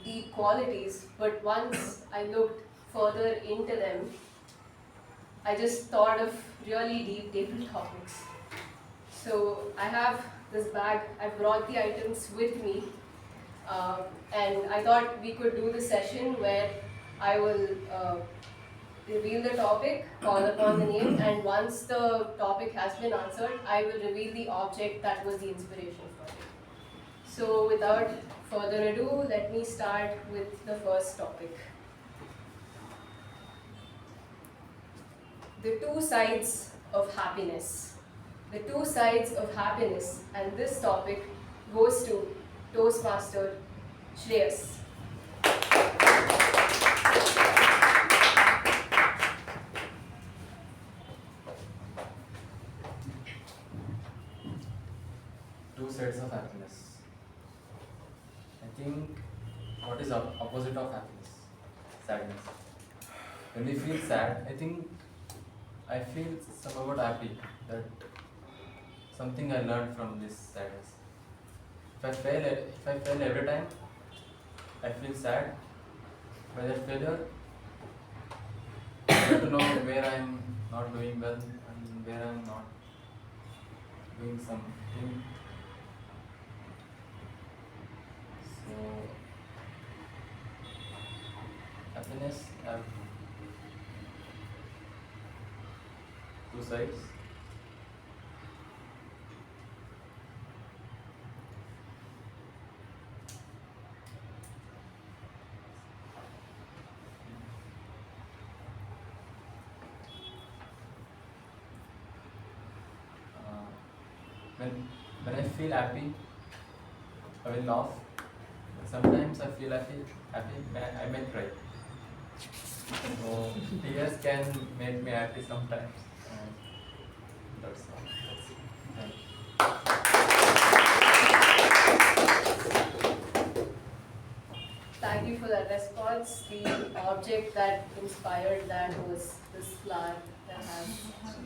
deep qualities, but once I looked further into them, I just thought of really deep table topics. So I have this bag, I brought the items with me, and I thought we could do the session where I will reveal the topic, call upon the name, and once the topic has been answered, I will reveal the object that was the inspiration for it. So without further ado, let me start with the first topic. The two sides of happiness. The two sides of happiness, and this topic goes to Toastmaster Shreya. Two sides of happiness. I think what is opposite of happiness? Sadness. When we feel sad, I feel somewhat happy that something I learned from this sadness. If I fail every time, I feel sad. By that failure, I get to know where I am not doing well and where I am not doing something. So, happiness have two sides. When I feel happy, I will laugh. Sometimes I feel happy, I may cry. So tears can make me happy sometimes. That's all. Thank you. Thank you for that response. The object that inspired that was this flower that has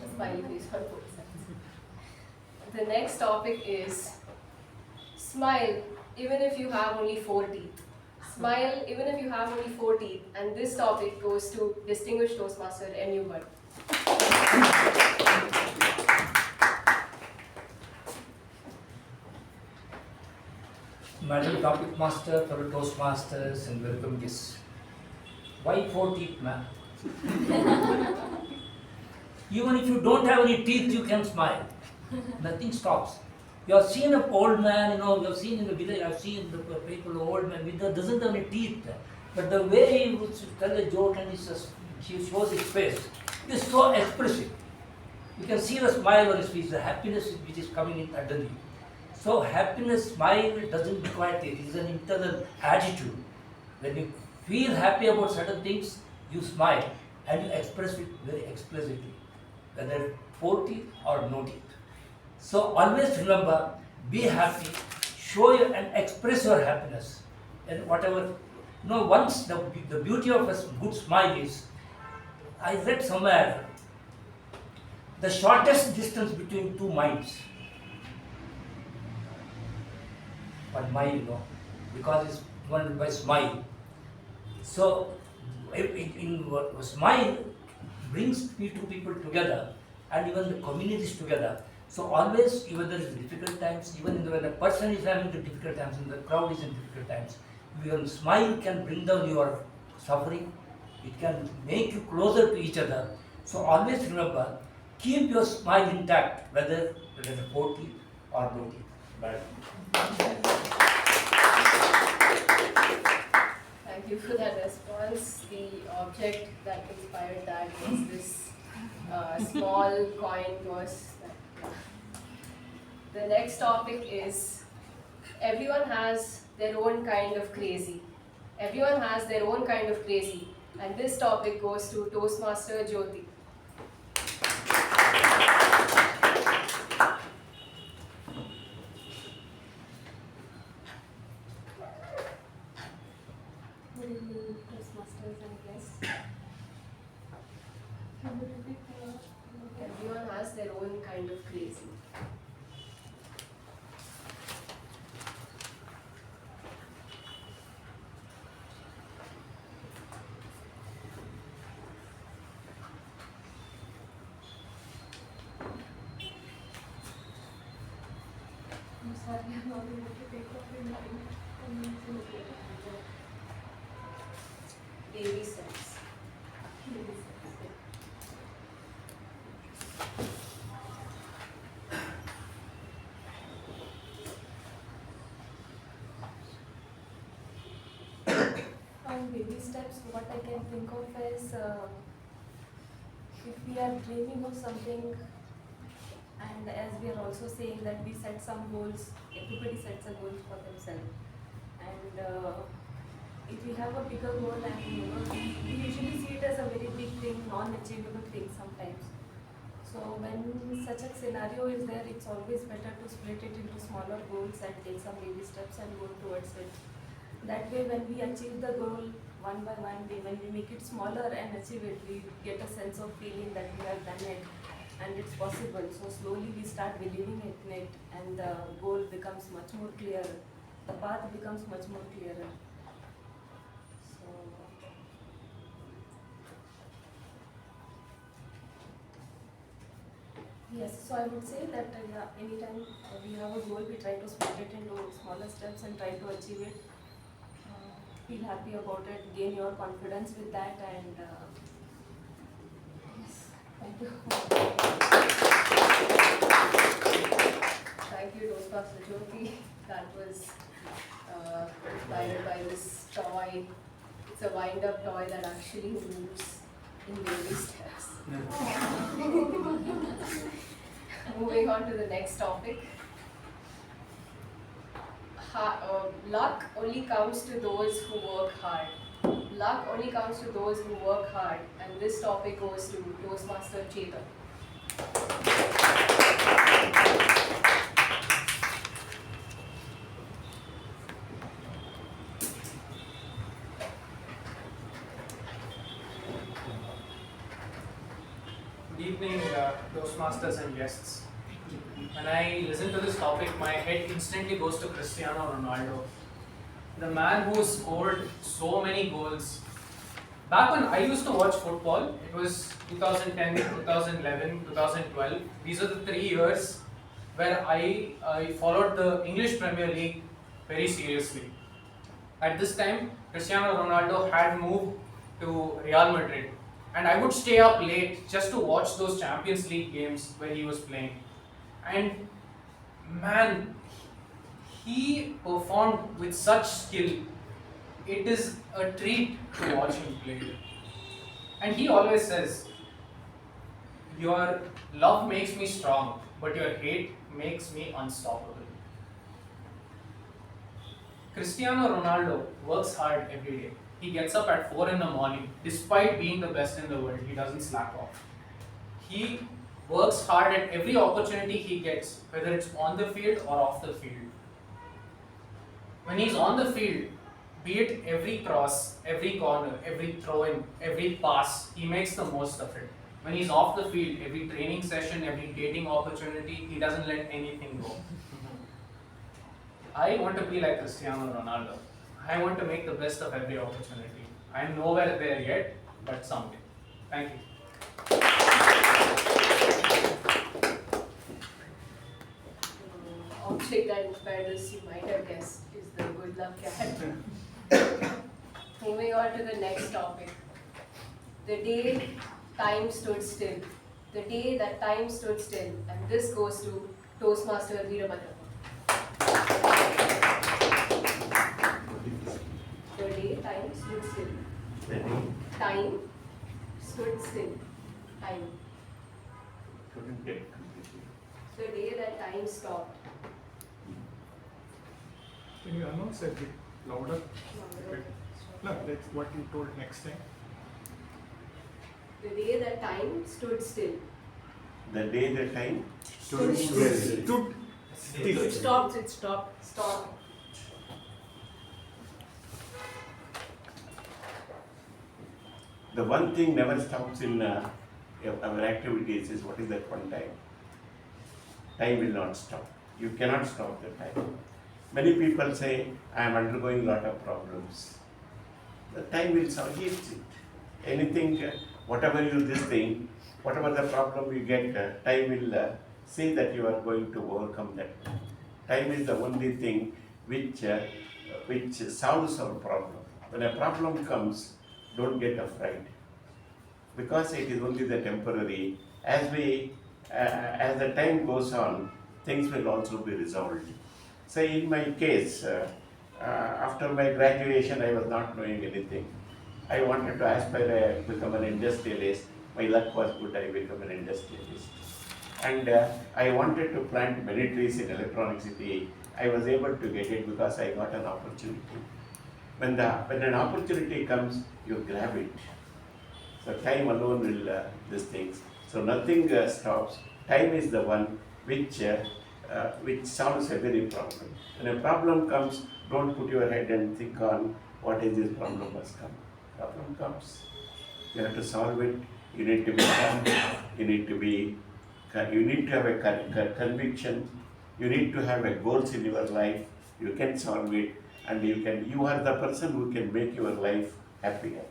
a smiley face on both sides. The next topic is smile even if you have only 4 teeth. Smile even if you have only 4 teeth. And this topic goes to distinguished Toastmaster M.U. Bhatt. Madam Topic Master, fellow Toastmasters, and welcome guests. Why 4 teeth, man? Even if you don't have any teeth, you can smile. Nothing stops. You have seen an old man, you have seen in the village, I have seen the people, old man, doesn't have any teeth. But the way he would tell a joke and he shows his face, it is so expressive. You can see the smile on his face, the happiness which is coming in suddenly. So happiness, smile doesn't require teeth, it is an internal attitude. When you feel happy about certain things, you smile and you express it very explicitly, whether 4 teeth or no teeth. So always remember, be happy, show your and express your happiness. And whatever, once the beauty of a good smile is, I read somewhere, the shortest distance between 2 minds. 1 mile, because it's divided by smile. So, smile brings two people together and even the communities together. So always, even there is difficult times, even when the person is having the difficult times, and the crowd is in difficult times, your smile can bring down your suffering. It can make you closer to each other. So always remember, keep your smile intact, whether it is a 40 or 20. Bye. Thank you for that response. The object that inspired that was this small coin purse. The next topic is everyone has their own kind of crazy. Everyone has their own kind of crazy. And this topic goes to Toastmaster Jyothi. Good evening, Toastmasters and guests. Everyone has their own kind of crazy. I'm sorry, I'm not able to take off in line. Baby steps. Baby steps, what I can think of is if we are dreaming of something, and as we are also saying that we set some goals, everybody sets a goal for themselves. And if we have a bigger goal, and we usually see it as a very big thing, non-achievable thing sometimes. So when such a scenario is there, it's always better to split it into smaller goals and take some baby steps and go towards it. That way, when we achieve the goal one by one, when we make it smaller and achieve it, we get a sense of feeling that we have done it and it's possible. So slowly we start believing in it, and the goal becomes much more clear. The path becomes much more clearer. So yes, so I would say that anytime we have a goal, we try to split it into smaller steps and try to achieve it. Feel happy about it, gain your confidence with that, and yes, thank you. Thank you, Toastmaster Jyothi. That was inspired by this toy. It's a wind-up toy that actually moves in baby steps. Moving on to the next topic. Luck only comes to those who work hard. Luck only comes to those who work hard, and this topic goes to Toastmaster Chetan. Good evening, Toastmasters and guests. When I listen to this topic, my head instantly goes to Cristiano Ronaldo. The man who scored so many goals. Back when I used to watch football, it was 2010, 2011, 2012. These are the 3 years where I followed the English Premier League very seriously. At this time, Cristiano Ronaldo had moved to Real Madrid, and I would stay up late just to watch those Champions League games where he was playing. And man, he performed with such skill. It is a treat to watch him play. And he always says, your love makes me strong, but your hate makes me unstoppable. Cristiano Ronaldo works hard every day. He gets up at 4 in the morning. Despite being the best in the world, he doesn't slack off. He works hard at every opportunity he gets, whether it's on the field or off the field. When he's on the field, be it every cross, every corner, every throw-in, every pass, he makes the most of it. When he's off the field, every training session, every dating opportunity, he doesn't let anything go. I want to be like Cristiano Ronaldo. I want to make the best of every opportunity. I'm nowhere there yet, but someday. Thank you. and by this you might have guessed, is the good luck cat. Moving on to the next topic. The day time stood still. The day that time stood still. And this goes to Toastmaster Veerabhadra. The day time stood still. Time stood still. Time. The day that time stopped. Can you announce a bit louder? No, that's what you told next time. The day that time stood still. The day the time Stood still. It stopped, it stopped. Stop. The one thing never stops in our activities is what is that one time? Time will not stop. You cannot stop the time. Many people say, I am undergoing a lot of problems. The time will solve it. Anything, whatever you this thing, whatever the problem you get, time will say that you are going to overcome that. Time is the only thing which solves our problem. When a problem comes, don't get afraid, because it is only the temporary. As the time goes on, things will also be resolved. Say in my case, after my graduation, I was not knowing anything. I wanted to aspire to become an industrialist. My luck was good, I became an industrialist. And I wanted to plant many trees in Electronic City. I was able to get it because I got an opportunity. When an opportunity comes, you grab it. So time alone will these things. So nothing stops. Time is the one which solves every problem. When a problem comes, don't put your head and think on what is this problem has come. Problem comes. You have to solve it. You need to be calm. You need to have a conviction. You need to have a goals in your life. You can solve it, and you are the person who can make your life happier.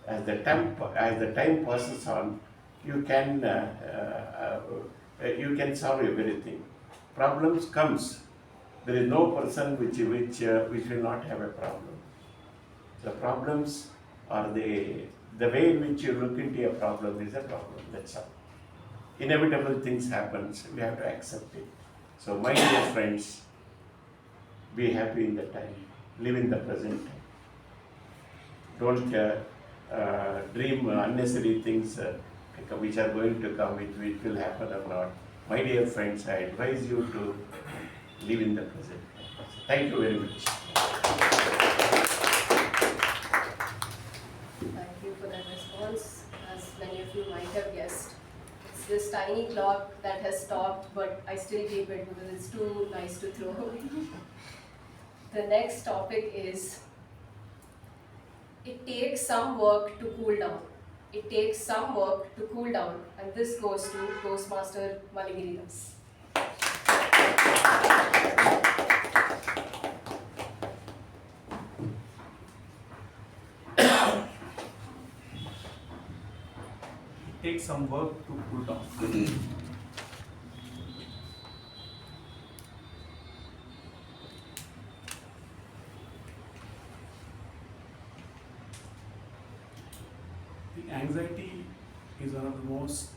As the time passes on, you can solve everything. Problems comes. There is no person which will not have a problem. The problems are the way in which you look into a problem is a problem. That's all. Inevitable things happen. We have to accept it. So my dear friends, be happy in the time. Live in the present time. Don't dream unnecessary things which are going to come, which will happen or not. My dear friends, I advise you to live in the present. Thank you very much. Thank you for that response. As many of you might have guessed, it's this tiny clock that has stopped, but I still keep it because it's too nice to throw away. The next topic is, it takes some work to cool down. It takes some work to cool down, and this goes to Toastmaster Maligiridas. It takes some work to cool down. Anxiety is one of the most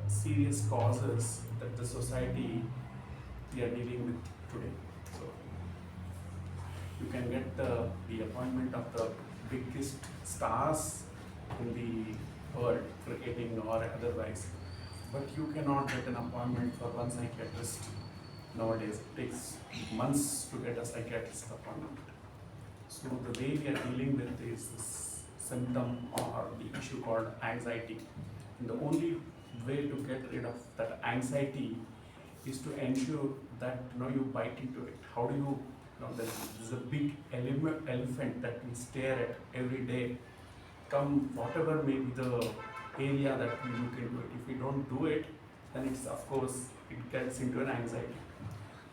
serious causes that the society we are dealing with today. So you can get the appointment of the biggest stars in the world, cricketing or otherwise, but you cannot get an appointment for one psychiatrist nowadays. It takes months to get a psychiatrist appointment. So the way we are dealing with this symptom or the issue called anxiety, and the only way to get rid of that anxiety is to ensure that you bite into it. How do you, there's a big elephant that we stare at every day. Come whatever may be the area that we look into it. If we don't do it, then it's, of course, it gets into an anxiety.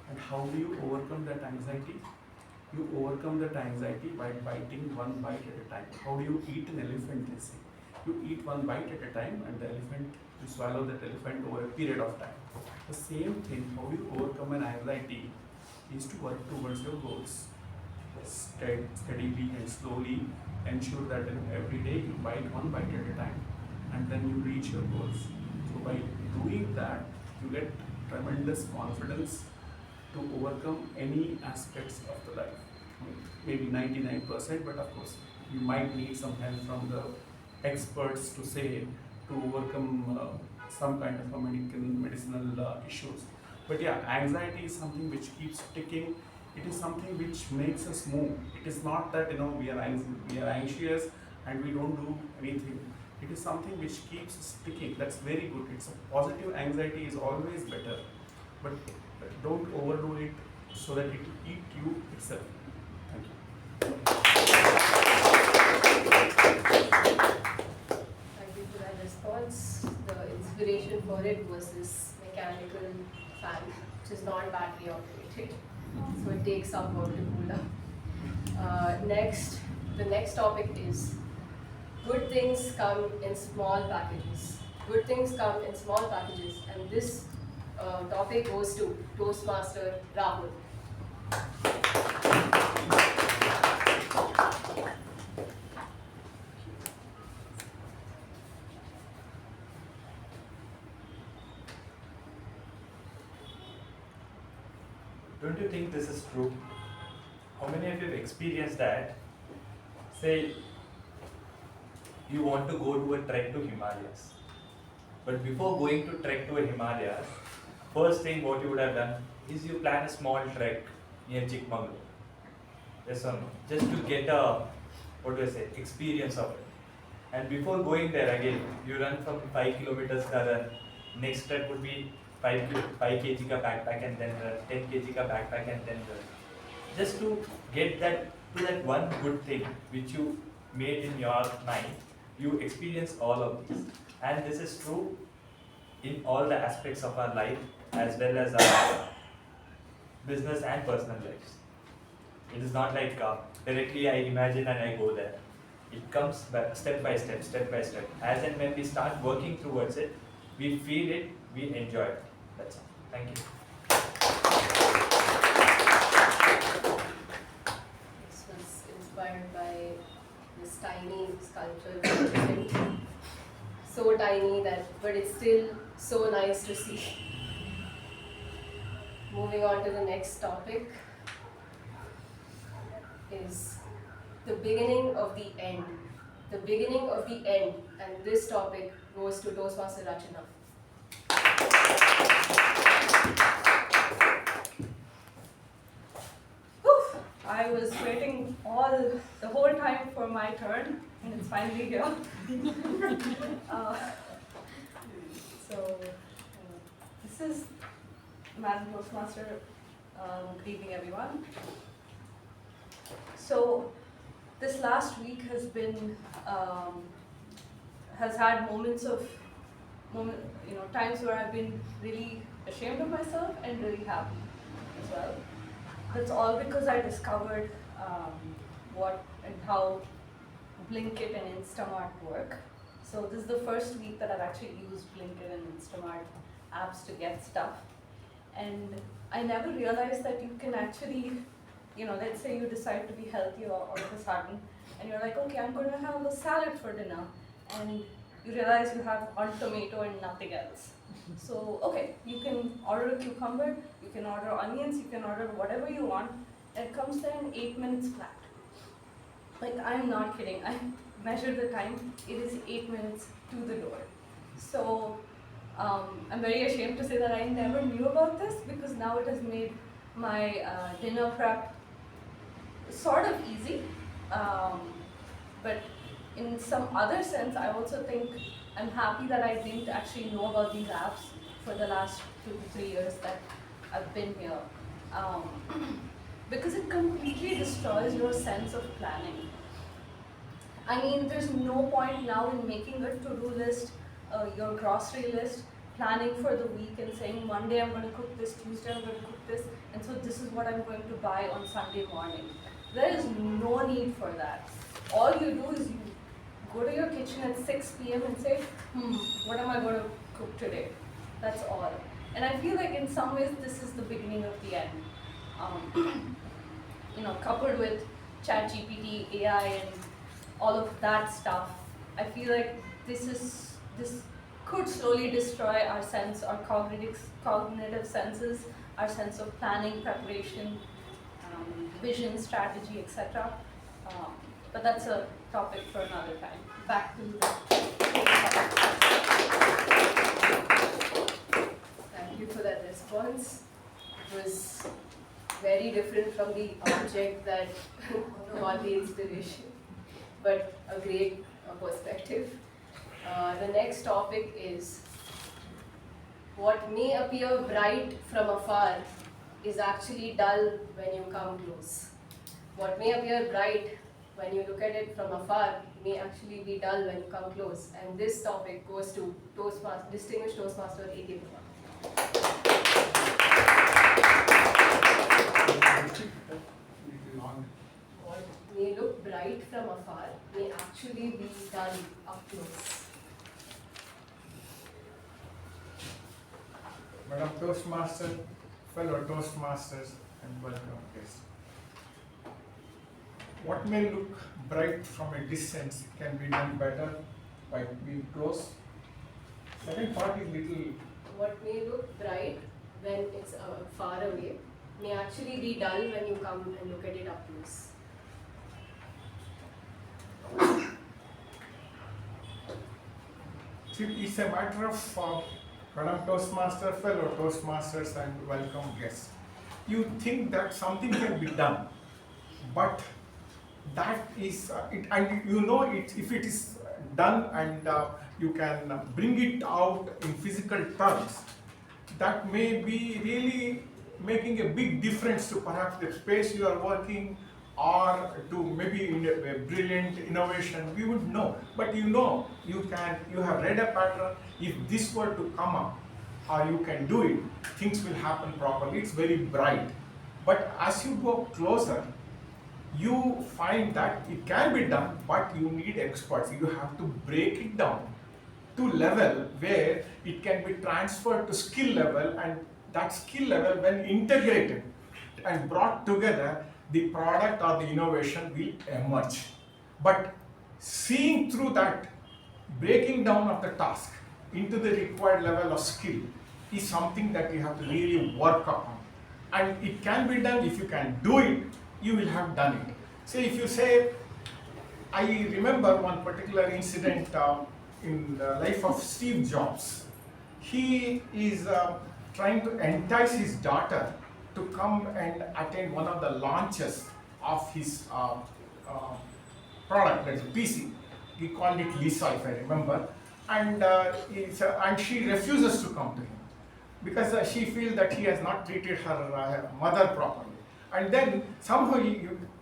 And how do you overcome that anxiety? You overcome that anxiety by biting one bite at a time. How do you eat an elephant, they say? You eat one bite at a time, and the elephant, you swallow that elephant over a period of time. The same thing, how do you overcome an anxiety, is to work towards your goals. Steadily and slowly ensure that every day you bite one bite at a time and then you reach your goals. So by doing that, you get tremendous confidence to overcome any aspects of the life. Maybe 99%, but of course you might need some help from the experts to say to overcome some kind of a medicinal issues. But yeah, anxiety is something which keeps ticking. It is something which makes us move. It is not that we are anxious and we don't do anything. It is something which keeps us ticking. That's very good. It's a positive anxiety is always better, but don't overdo it so that it will eat you itself. Thank you. Thank you for that response. The inspiration for it was this mechanical fan, which is not battery operated, so it takes some work to cool down. The next topic is good things come in small packages. Good things come in small packages, and this topic goes to Toastmaster Rahul. Don't you think this is true? How many of you have experienced that? Say, you want to go to a trek to Himalayas. But before going to trek to a Himalayas, first thing what you would have done is you plan a small trek near Chikmagalur. Yes or no? Just to get a, experience of it. And before going there again, you run from 5 kilometers ka run. Next trek would be 5 kg ka backpack and then run, 10 kg ka backpack and then run. Just to get that to that one good thing which you made in your mind, you experience all of these. And this is true in all the aspects of our life as well as our business and personal lives. It is not like directly I imagine and I go there. It comes step by step, step by step. As and when we start working towards it, we feel it, we enjoy it. That's all. Thank you. This was inspired by this tiny sculpture. So tiny but it's still so nice to see. Moving on to the next topic is the beginning of the end. The beginning of the end, and this topic goes to Toastmaster Rachana. I was waiting the whole time for my turn, and it's finally here. This is Madam Toastmaster. Good evening, everyone. So, this last week has been has had times where I've been really ashamed of myself and really happy as well. That's all because I discovered what and how Blinkit and Instamart work. So this is the first week that I've actually used Blinkit and Instamart apps to get stuff. And I never realized that you can actually, let's say you decide to be healthy all of a sudden, and you're like, okay, I'm going to have a salad for dinner. And you realize you have one tomato and nothing else. So, okay, you can order a cucumber, you can order onions, you can order whatever you want. It comes there in 8 minutes flat. Like, I'm not kidding. I measured the time. It is 8 minutes to the door. So, I'm very ashamed to say that I never knew about this, because now it has made my dinner prep sort of easy. But in some other sense, I also think I'm happy that I didn't actually know about these apps for the last 2 to 3 years that I've been here. Because it completely destroys your sense of planning. I mean, there's no point now in making a to-do list, your grocery list, planning for the week and saying Monday I'm going to cook this, Tuesday I'm going to cook this, and so this is what I'm going to buy on Sunday morning. There is no need for that. All you do is you go to your kitchen at 6 p.m. and say, what am I going to cook today? That's all. And I feel like in some ways this is the beginning of the end. Coupled with ChatGPT, AI, and all of that stuff, I feel like this could slowly destroy our sense, our cognitive senses, our sense of planning, preparation, vision, strategy, etc. But that's a topic for another time. Back to the Thank you for that response. It was very different from the object that got the inspiration, but a great perspective. The next topic is what may appear bright from afar is actually dull when you come close. What may appear bright when you look at it from afar may actually be dull when you come close. And this topic goes to Distinguished Toastmaster A.K. What may look bright from afar may actually be dull up close. Madam Toastmaster, fellow Toastmasters, and welcome guests. What may look bright from a distance can be done better by being close. Second part is little. What may look bright when it's far away may actually be dull when you come and look at it up close. It's a matter of Madam Toastmaster, fellow Toastmasters, and welcome guests. You think that something can be done, but that is it, and you know it if it is done and you can bring it out in physical terms. That may be really making a big difference to perhaps the space you are working, or to maybe in a brilliant innovation. We would know, but you have read a pattern. If this were to come up, or you can do it, things will happen properly. It's very bright. But as you go closer, you find that it can be done, but you need experts. You have to break it down to level where it can be transferred to skill level, and that skill level, when integrated and brought together, the product or the innovation will emerge. But seeing through that, breaking down of the task into the required level of skill is something that you have to really work upon. And it can be done. If you can do it, you will have done it. Say, if you say, I remember one particular incident in the life of Steve Jobs. He is trying to entice his daughter to come and attend one of the launches of his product, that's a PC. He called it Lisa, if I remember. And she refuses to come to him because she feels that he has not treated her mother properly. And then somehow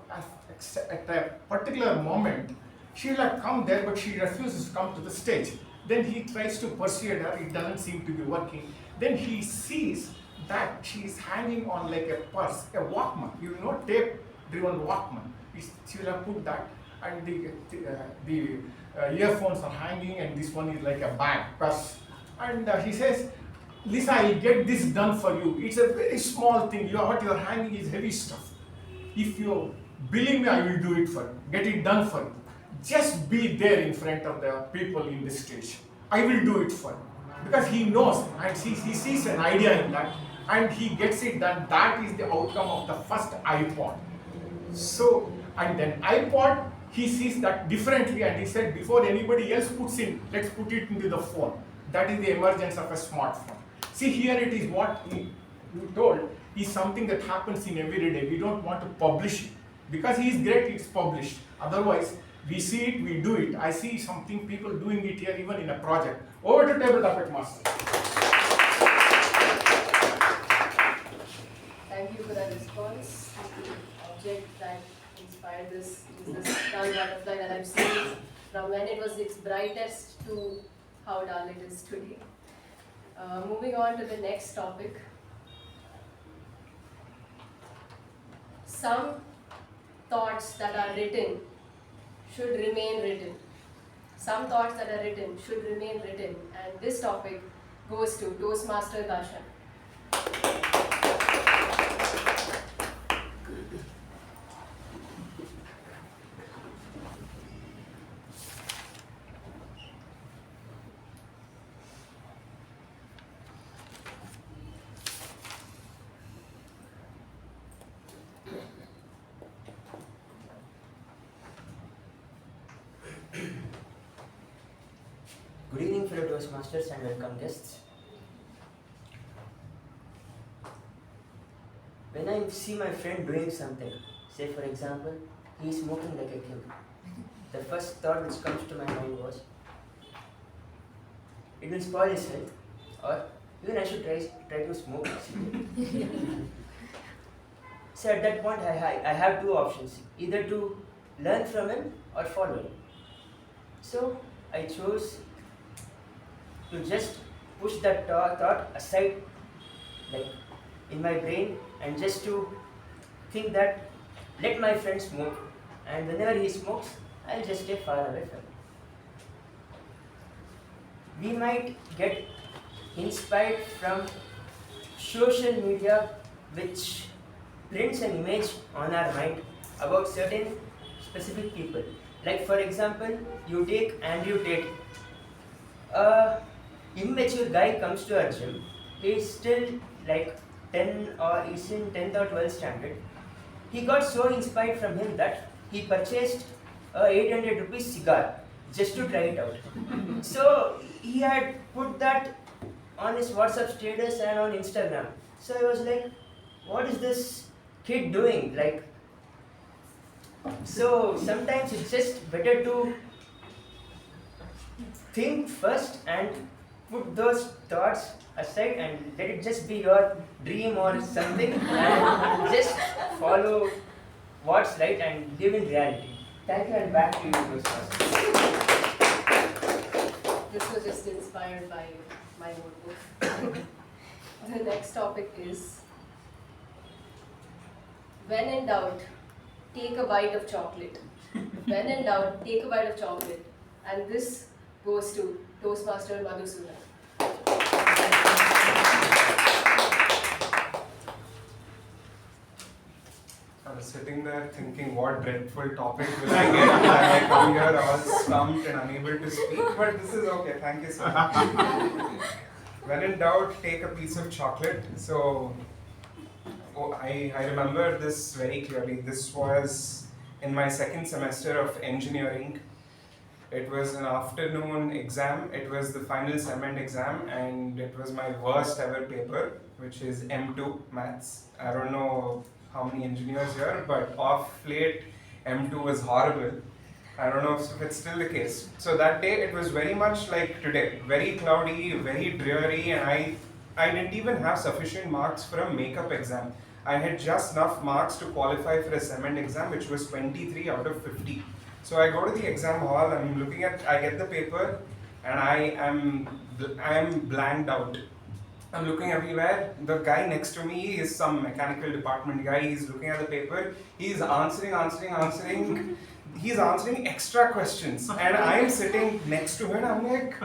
at a particular moment, she will have come there, but she refuses to come to the stage. Then he tries to persuade her, it doesn't seem to be working. Then he sees that she is hanging on like a purse, a Walkman, tape-driven Walkman. She will have put that, and the earphones are hanging, and this one is like a bag, purse. And he says, Lisa, I'll get this done for you. It's a very small thing. What you're hanging is heavy stuff. If you believe me, I will do it for you. Get it done for you. Just be there in front of the people in the stage. I will do it for you. Because he knows, and he sees an idea in that, and he gets it done. That is the outcome of the first iPod. So, and then iPod, he sees that differently, and he said, before anybody else puts in, let's put it into the phone. That is the emergence of a smartphone. See, here it is what you told is something that happens in every day. We don't want to publish it. Because he is great, it's published. Otherwise, we see it, we do it. I see something, people doing it here, even in a project. Over to table topic master. Thank you for that response. The object that inspired this is this dull butterfly that I've seen from when it was its brightest to how dull it is today. Moving on to the next topic. Some thoughts that are written should remain written. Some thoughts that are written should remain written. And this topic goes to Toastmaster Darshan. Toastmasters and welcome guests. When I see my friend doing something, say for example, he is smoking like a king, the first thought which comes to my mind was, it will spoil his health, or even I should try to smoke. So at that point, I have two options, either to learn from him or follow him. So I chose to just push that thought aside, like in my brain, and just to think that let my friend smoke, and whenever he smokes, I'll just stay far away from him. We might get inspired from social media, which prints an image on our mind about certain specific people. Like for example, you take Andrew Tate. Immature guy comes to our gym. He's still like 10 or he's in 10th or 12th standard. He got so inspired from him that he purchased a 800 rupees cigar just to try it out. So he had put that on his WhatsApp status and on Instagram. So I was like, what is this kid doing? Like, so sometimes it's just better to think first and put those thoughts aside and let it just be your dream or something and just follow what's right and live in reality. Thank you, and back to you, Toastmasters. This was just inspired by my notebook. The next topic is, when in doubt, take a bite of chocolate. When in doubt, take a bite of chocolate. And this goes to Toastmaster Madhusudan. I was sitting there thinking, what dreadful topic will I get? And I come here all stumped and unable to speak, but this is okay. Thank you so much. When in doubt, take a piece of chocolate. So, I remember this very clearly. This was in my second semester of engineering. It was an afternoon exam. It was the final cement exam, and it was my worst ever paper, which is M2 maths. I don't know how many engineers here, but off late M2 was horrible. I don't know if it's still the case. So that day it was very much like today, very cloudy, very dreary, and I didn't even have sufficient marks for a makeup exam. I had just enough marks to qualify for a cement exam, which was 23 out of 50. So I go to the exam hall, I get the paper, and I am blanked out. I'm looking everywhere. The guy next to me is some mechanical department guy. He's looking at the paper. He's answering. He's answering extra questions. And I'm sitting next to him and I'm like,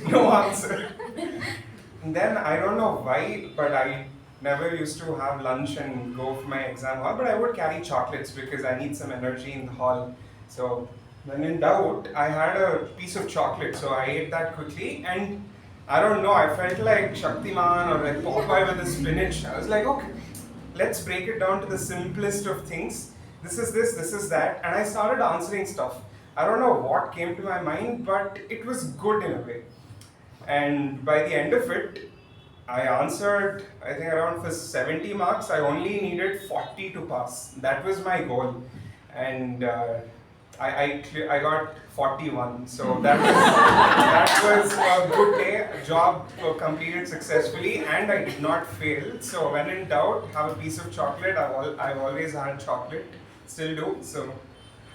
no answer. And then I don't know why, but I never used to have lunch and go for my exam hall, but I would carry chocolates because I need some energy in the hall. So when in doubt, I had a piece of chocolate, so I ate that quickly, and I don't know, I felt like Shaktiman or like Popeye with the spinach. I was like, okay, let's break it down to the simplest of things. This is this is that, and I started answering stuff. I don't know what came to my mind, but it was good in a way. And by the end of it, I answered, I think around for 70 marks, I only needed 40 to pass. That was my goal. And I got 41. So that was a good day. A job completed successfully, and I did not fail. So when in doubt, have a piece of chocolate. I've always had chocolate, still do. So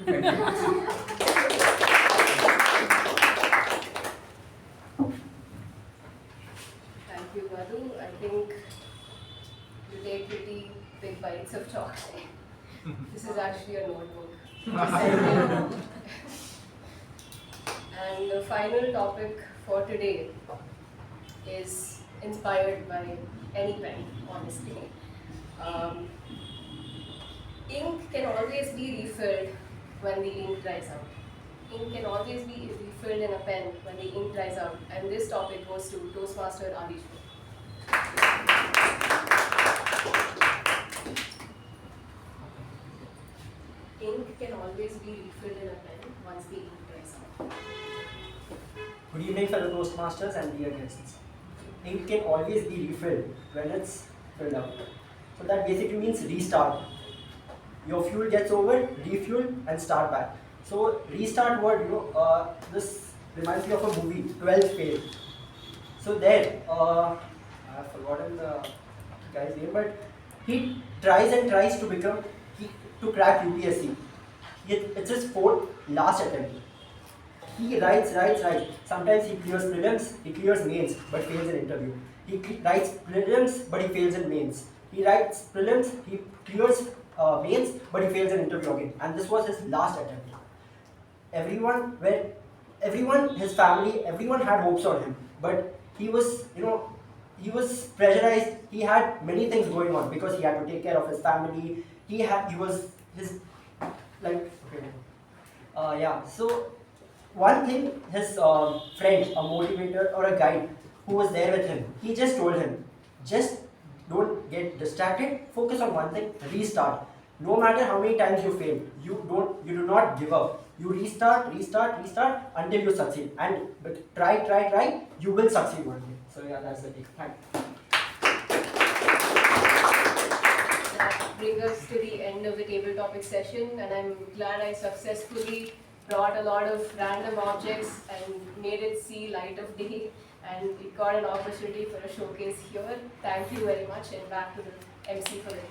thank you. Thank you, Madhu. I think you take pretty big bites of chocolate. This is actually a notebook. And the final topic for today is inspired by any pen, honestly. Ink can always be refilled when the ink dries out. Ink can always be refilled in a pen when the ink dries out. And this topic goes to Toastmaster Adhishwar. Ink can always be refilled in a pen once the ink dries out. Good evening, fellow Toastmasters and dear guests. Ink can always be refilled when it's filled up. So that basically means restart. Your fuel gets over, refuel and start back. So restart word, this reminds me of a movie, 12 Fail. So there, I've forgotten the guy's name, but he tries and tries to crack UPSC. It's his last attempt. He writes. Sometimes he clears prelims, he clears mains, but fails in interview. He writes prelims, but he fails in mains. He writes prelims, he clears mains, but he fails in interview again. And this was his last attempt. Everyone, his family, everyone had hopes on him, but he was, he was pressurized. He had many things going on because he had to take care of his family. So one thing, his friend, a motivator or a guide who was there with him, he just told him, just don't get distracted, focus on one thing, restart. No matter how many times you fail, you do not give up. You restart until you succeed. But try, you will succeed one day. So yeah, that's the take. Thank you. That brings us to the end of the table topic session, and I'm glad I successfully brought a lot of random objects and made it see light of day, and it got an opportunity for a showcase here. Thank you very much, and back to the MC for it.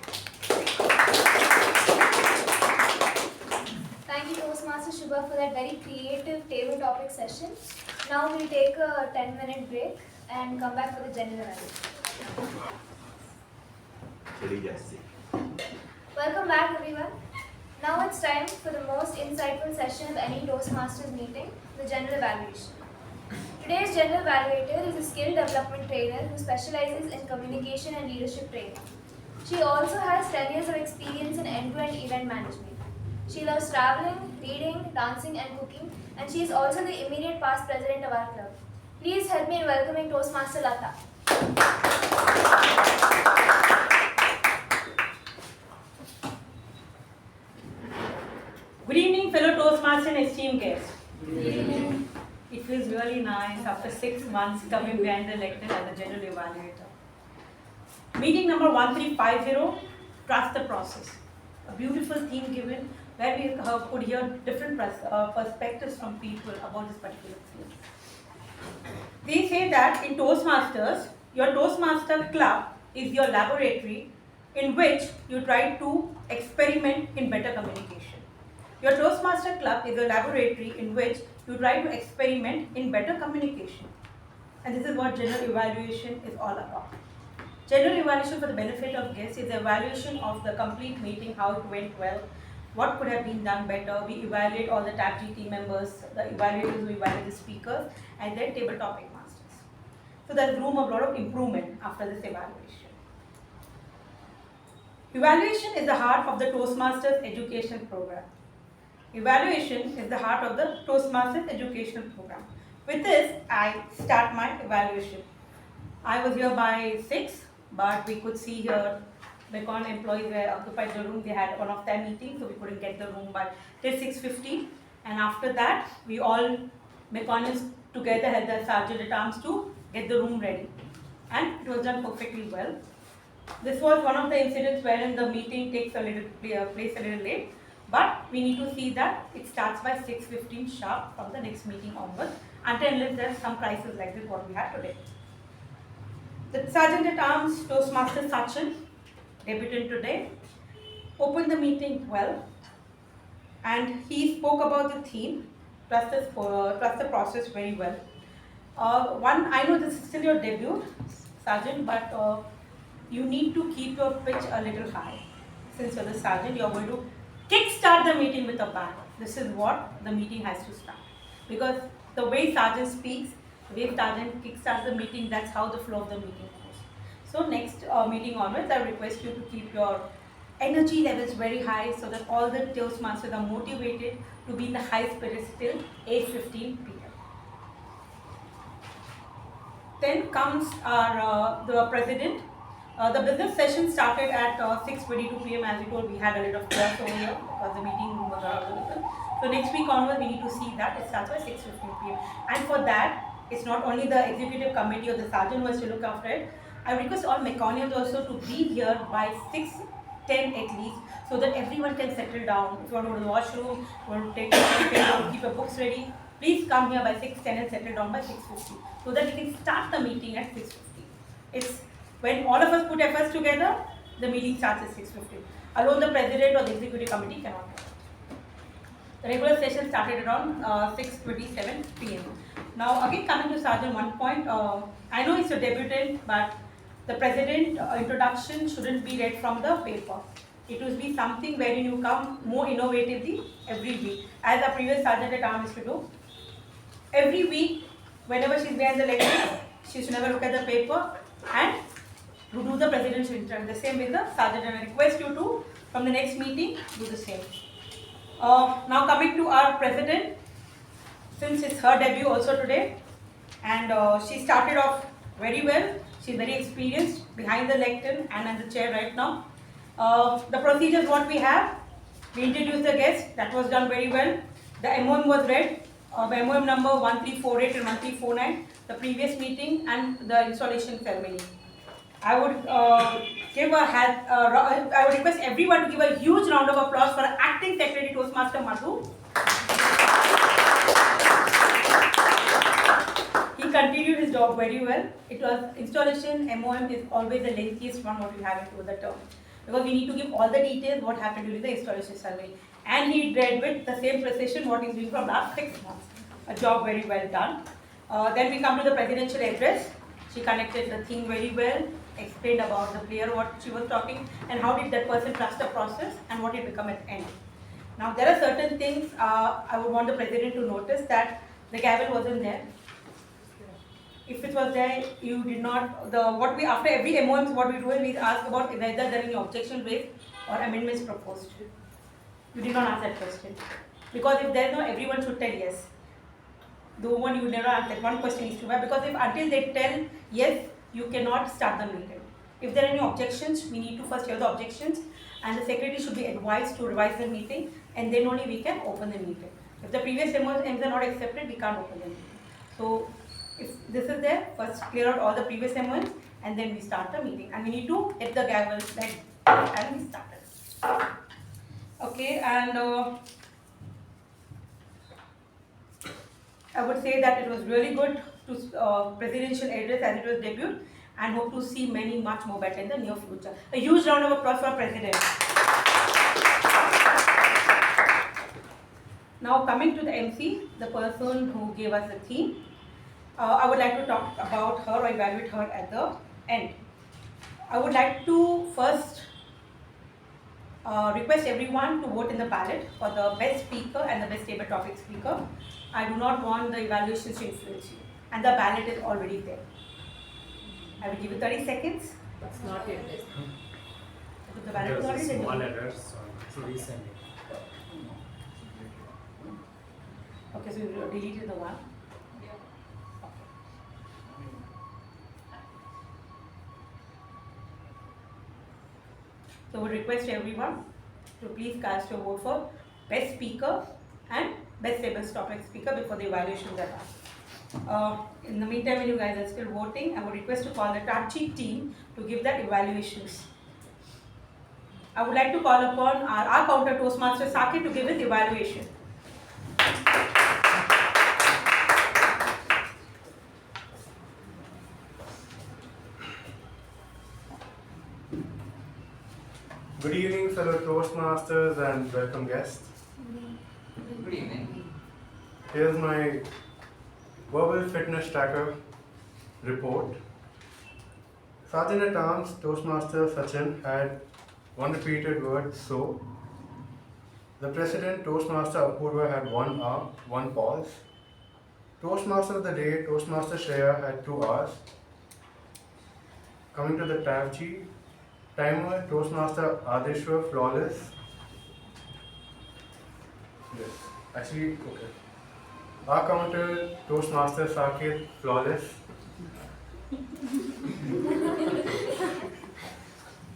Thank you, Toastmaster Shubha, for that very creative table topic session. Now we'll take a 10-minute break and come back for the general evaluation. Welcome back, everyone. Now it's time for the most insightful session of any Toastmasters meeting, the general evaluation. Today's general evaluator is a skill development trainer who specializes in communication and leadership training. She also has 10 years of experience in end-to-end event management. She loves traveling, reading, dancing and cooking, and she is also the immediate past president of our club. Please help me in welcoming Toastmaster Latha. Good evening, fellow Toastmasters and esteemed guests. Good evening. It feels really nice after 6 months coming behind the lectern as a general evaluator. Meeting number 1350, Trust the Process. A beautiful theme given where we could hear different perspectives from people about this particular theme. They say that in Toastmasters, your Toastmaster club is your laboratory in which you try to experiment in better communication. Your Toastmaster club is a laboratory in which you try to experiment in better communication. And this is what general evaluation is all about. General evaluation for the benefit of guests is the evaluation of the complete meeting, how it went well, what could have been done better. We evaluate all the TAPG team members, the evaluators who evaluate the speakers, and then table topic masters. So there's room of a lot of improvement after this evaluation. Evaluation is the heart of the Toastmasters education program. Evaluation is the heart of the Toastmasters educational program. With this, I start my evaluation. I was here by 6, but we could see here Mecon employees were occupied the room. They had one of their meetings, so we couldn't get the room by till 6:50. And after that, we all Meconians together had the sergeant at arms to get the room ready. And it was done perfectly well. This was one of the incidents wherein the meeting takes a little place a little late. But we need to see that it starts by 6:15 sharp from the next meeting onwards, until unless there's some crisis like this what we have today. The Sergeant at Arms, Toastmaster Sachin, debutant today, opened the meeting well, and he spoke about the theme, trust the process very well. I know this is still your debut, Sergeant, but you need to keep your pitch a little high. Since you're the Sergeant, you're going to kickstart the meeting with a bang. This is what the meeting has to start. Because the way Sergeant speaks, the way Sergeant kickstarts the meeting, that's how the flow of the meeting goes. So next meeting onwards, I request you to keep your energy levels very high so that all the Toastmasters are motivated to be in the high spirits till 8:15 p.m. Then comes the president. The business session started at 6:22 p.m. As we told, we had a little chaos over here because the meeting room was available. So next week onward, we need to see that it starts by 6:15 p.m. And for that, It's not only the executive committee or the sergeant who has to look after it. I request all mechanics also to be here by 6:10 at least, so that everyone can settle down. If you want to go to the washroom, you want to take a break, you want to keep your books ready, please come here by 6:10 and settle down by 6:50, so that we can start the meeting at 6:50. It's when all of us put efforts together, the meeting starts at 6:50. Alone the president or the executive committee cannot do it. The regular session started around 6:27 p.m. Now again coming to Sergeant, one point, I know it's a debutant, but the president introduction shouldn't be read from the paper. It will be something wherein you come more innovatively every week, as our previous sergeant at arms used to do. Every week, whenever she's behind the lecture, she should never look at the paper and to do the presidential introduction. The same with the sergeant, and I request you to, from the next meeting, do the same. Now coming to our president, since it's her debut also today, and she started off very well. She's very experienced behind the lectern and at the chair right now. The procedures what we have, we introduced the guest, that was done very well. The MOM was read, MOM number 1348 and 1349, the previous meeting and the installation ceremony. I would I would request everyone to give a huge round of applause for Acting Secretary Toastmaster Madhu. He continued his job very well. It was installation, MOM is always the lengthiest one what we have into the term, because we need to give all the details what happened during the installation survey. And he read with the same precision what he's doing from last 6 months. A job very well done. Then we come to the presidential address. She connected the theme very well, explained about the player, what she was talking, and how did that person trust the process and what it become at the end. Now there are certain things I would want the president to notice, that the gavel wasn't there. If it was there, you did not, after every MOMs what we do is we ask about whether there are any objection raised or amendments proposed. You did not ask that question. Because if there is no, everyone should tell yes. The one you never ask that one question is too bad, because if until they tell yes, you cannot start the meeting. If there are any objections, we need to first hear the objections, and the secretary should be advised to revise the meeting, and then only we can open the meeting. If the previous MOMs are not accepted, we can't open the meeting. So if this is there, first clear out all the previous MOMs, and then we start the meeting. And we need to hit the gavel and we started. Okay, and I would say that it was really good to presidential address as it was debut, and hope to see many much more better in the near future. A huge round of applause for our president. Now coming to the MC, the person who gave us the theme, I would like to talk about her or evaluate her at the end. I would like to first request everyone to vote in the ballot for the best speaker and the best table topic speaker. I do not want the evaluations to influence you, and the ballot is already there. I will give you 30 seconds. It's not yet. The ballot is already there. Small errors, so resend it. Okay, so you deleted the one. So we request everyone to please cast your vote for best speaker and best table topic speaker before the evaluations are done. In the meantime, when you guys are still voting, I would request to call the TAPG team to give their evaluations. I would like to call upon our counter Toastmaster Saketh to give his evaluation. Good evening, fellow Toastmasters and welcome guests. Good evening. Here's my verbal fitness tracker report. Sergeant at Arms Toastmaster Sachin had one repeated word, so. The President Toastmaster Apoorva had 1 hour, 1 pause. Toastmaster of the day, Toastmaster Shreya had 2 hours. Coming to the TAPG, timer, Toastmaster Adhishwar, flawless. Yes, actually, okay. Our counter, Toastmaster Saketh, flawless.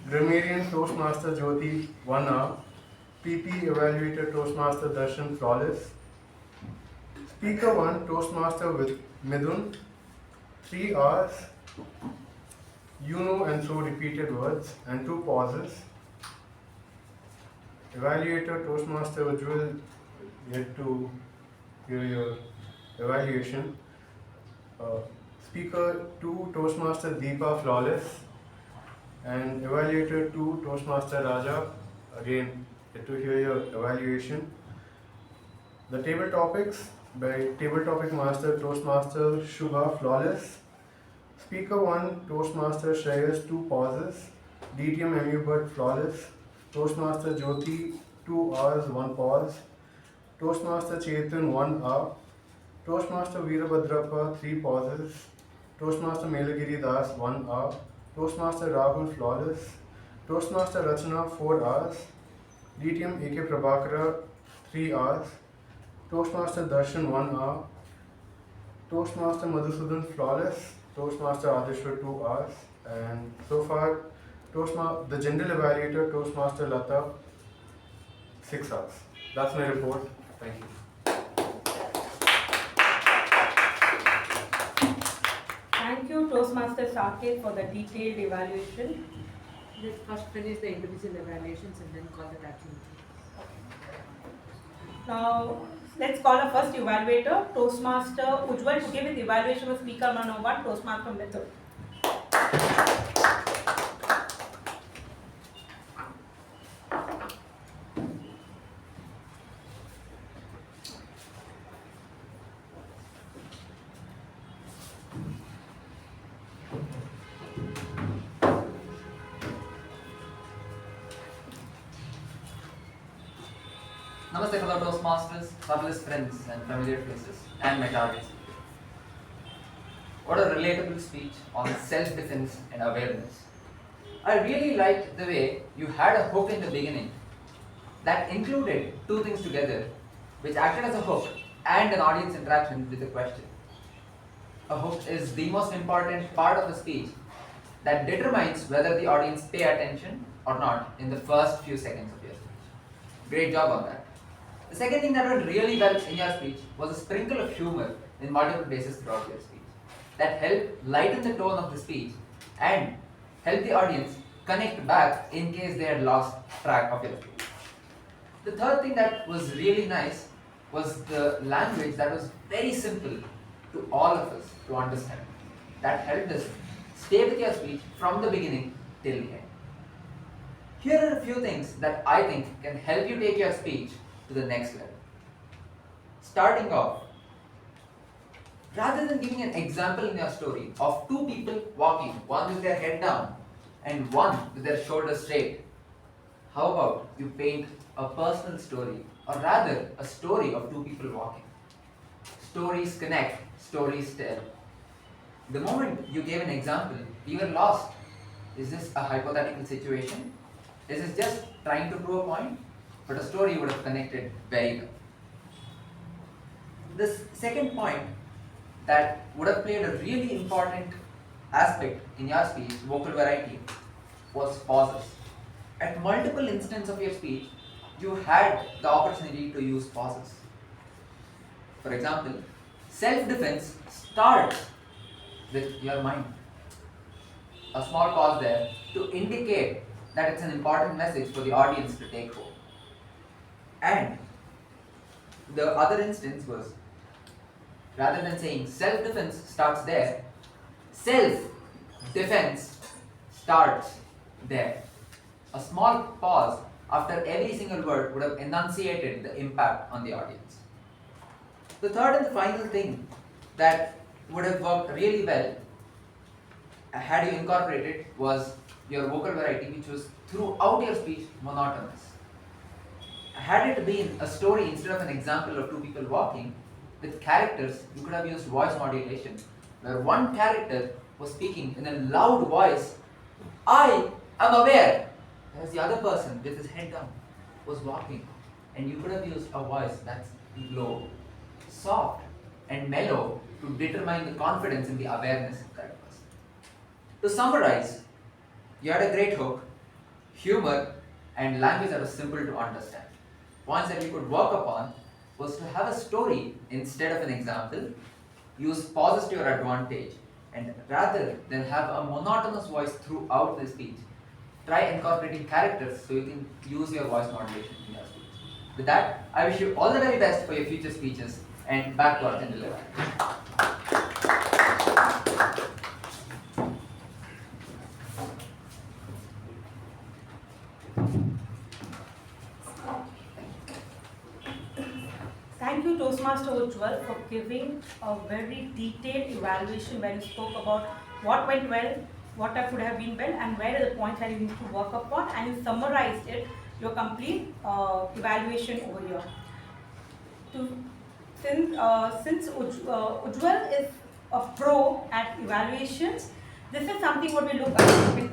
Grammarian, Toastmaster Jyothi, 1 hour. PP Evaluator, Toastmaster Darshan, flawless. Speaker 1, Toastmaster with Midhun, 3 R's, you know and so repeated words, and 2 pauses. Evaluator, Toastmaster Ujwal, get to hear your evaluation. Speaker 2, Toastmaster Deepa, flawless. And Evaluator 2, Toastmaster Raja, again get to hear your evaluation. The table topics by Table Topic Master Toastmaster Shubha, flawless. Speaker 1, Toastmaster Shreya's 2 pauses. DTM MU flawless. Toastmaster Jyothi 2 hours 1 pause. Toastmaster Chetan 1 hour. Toastmaster Veerabhadrappa 3 pauses. Toastmaster Melagiri Das 1 hour. Toastmaster Rahul flawless. Toastmaster Rachana 4 hours. DTM AK Prabhakara 3 hours. Toastmaster Darshan 1 hour. Toastmaster Madhusudan flawless. Toastmaster Adhishwar 2 hours. And so far, the general evaluator Toastmaster Latha 6 hours. That's my report. Thank you. Thank you, Toastmaster Saketh, for the detailed evaluation. Let's first finish the individual evaluations and then call the action. Now, let's call a first evaluator, Toastmaster Ujwal, to give his evaluation of speaker number 1, Toastmaster Midhun. Namaste fellow Toastmasters, fabulous friends and familiar faces, and my targets. What a relatable speech on self-defense and awareness. I really liked the way you had a hook in the beginning that included two things together, which acted as a hook and an audience interaction with a question. A hook is the most important part of the speech that determines whether the audience pay attention or not in the first few seconds of your speech. Great job on that. The second thing that went really well in your speech was a sprinkle of humor in multiple places throughout your speech that helped lighten the tone of the speech and help the audience connect back in case they had lost track of your speech. The third thing that was really nice was the language that was very simple to all of us to understand. That helped us stay with your speech from the beginning till the end. Here are a few things that I think can help you take your speech to the next level. Starting off, rather than giving an example in your story of two people walking, one with their head down and one with their shoulders straight, how about you paint a personal story, or rather a story of two people walking? Stories connect, stories tell. The moment you gave an example, we were lost. Is this a hypothetical situation? Is this just trying to prove a point? But a story would have connected very well. The second point that would have played a really important aspect in your speech, vocal variety, was pauses. At multiple instances of your speech, you had the opportunity to use pauses. For example, self-defense starts with your mind. A small pause there to indicate that it's an important message for the audience to take home. And the other instance was, rather than saying self-defense starts there, self-defense starts there. A small pause after every single word would have enunciated the impact on the audience. The third and the final thing that would have worked really well had you incorporated was your vocal variety, which was throughout your speech monotonous. Had it been a story instead of an example of two people walking, with characters, you could have used voice modulation, where one character was speaking in a loud voice, I am aware, whereas the other person with his head down was walking, and you could have used a voice that's low, soft, and mellow to determine the confidence and the awareness of that person. To summarize, you had a great hook, humor, and language that was simple to understand. Points that you could work upon was to have a story instead of an example, use pauses to your advantage, And rather than have a monotonous voice throughout the speech, try incorporating characters so you can use your voice modulation in your speech. With that, I wish you all the very best for your future speeches and backwards in delivery. Thank you, Toastmaster Ujwal, for giving a very detailed evaluation where you spoke about what went well, what could have been well, and where are the points that you need to work upon, and you summarized it, your complete evaluation over here. Since Ujwal is a pro at evaluations, this is something what we look at.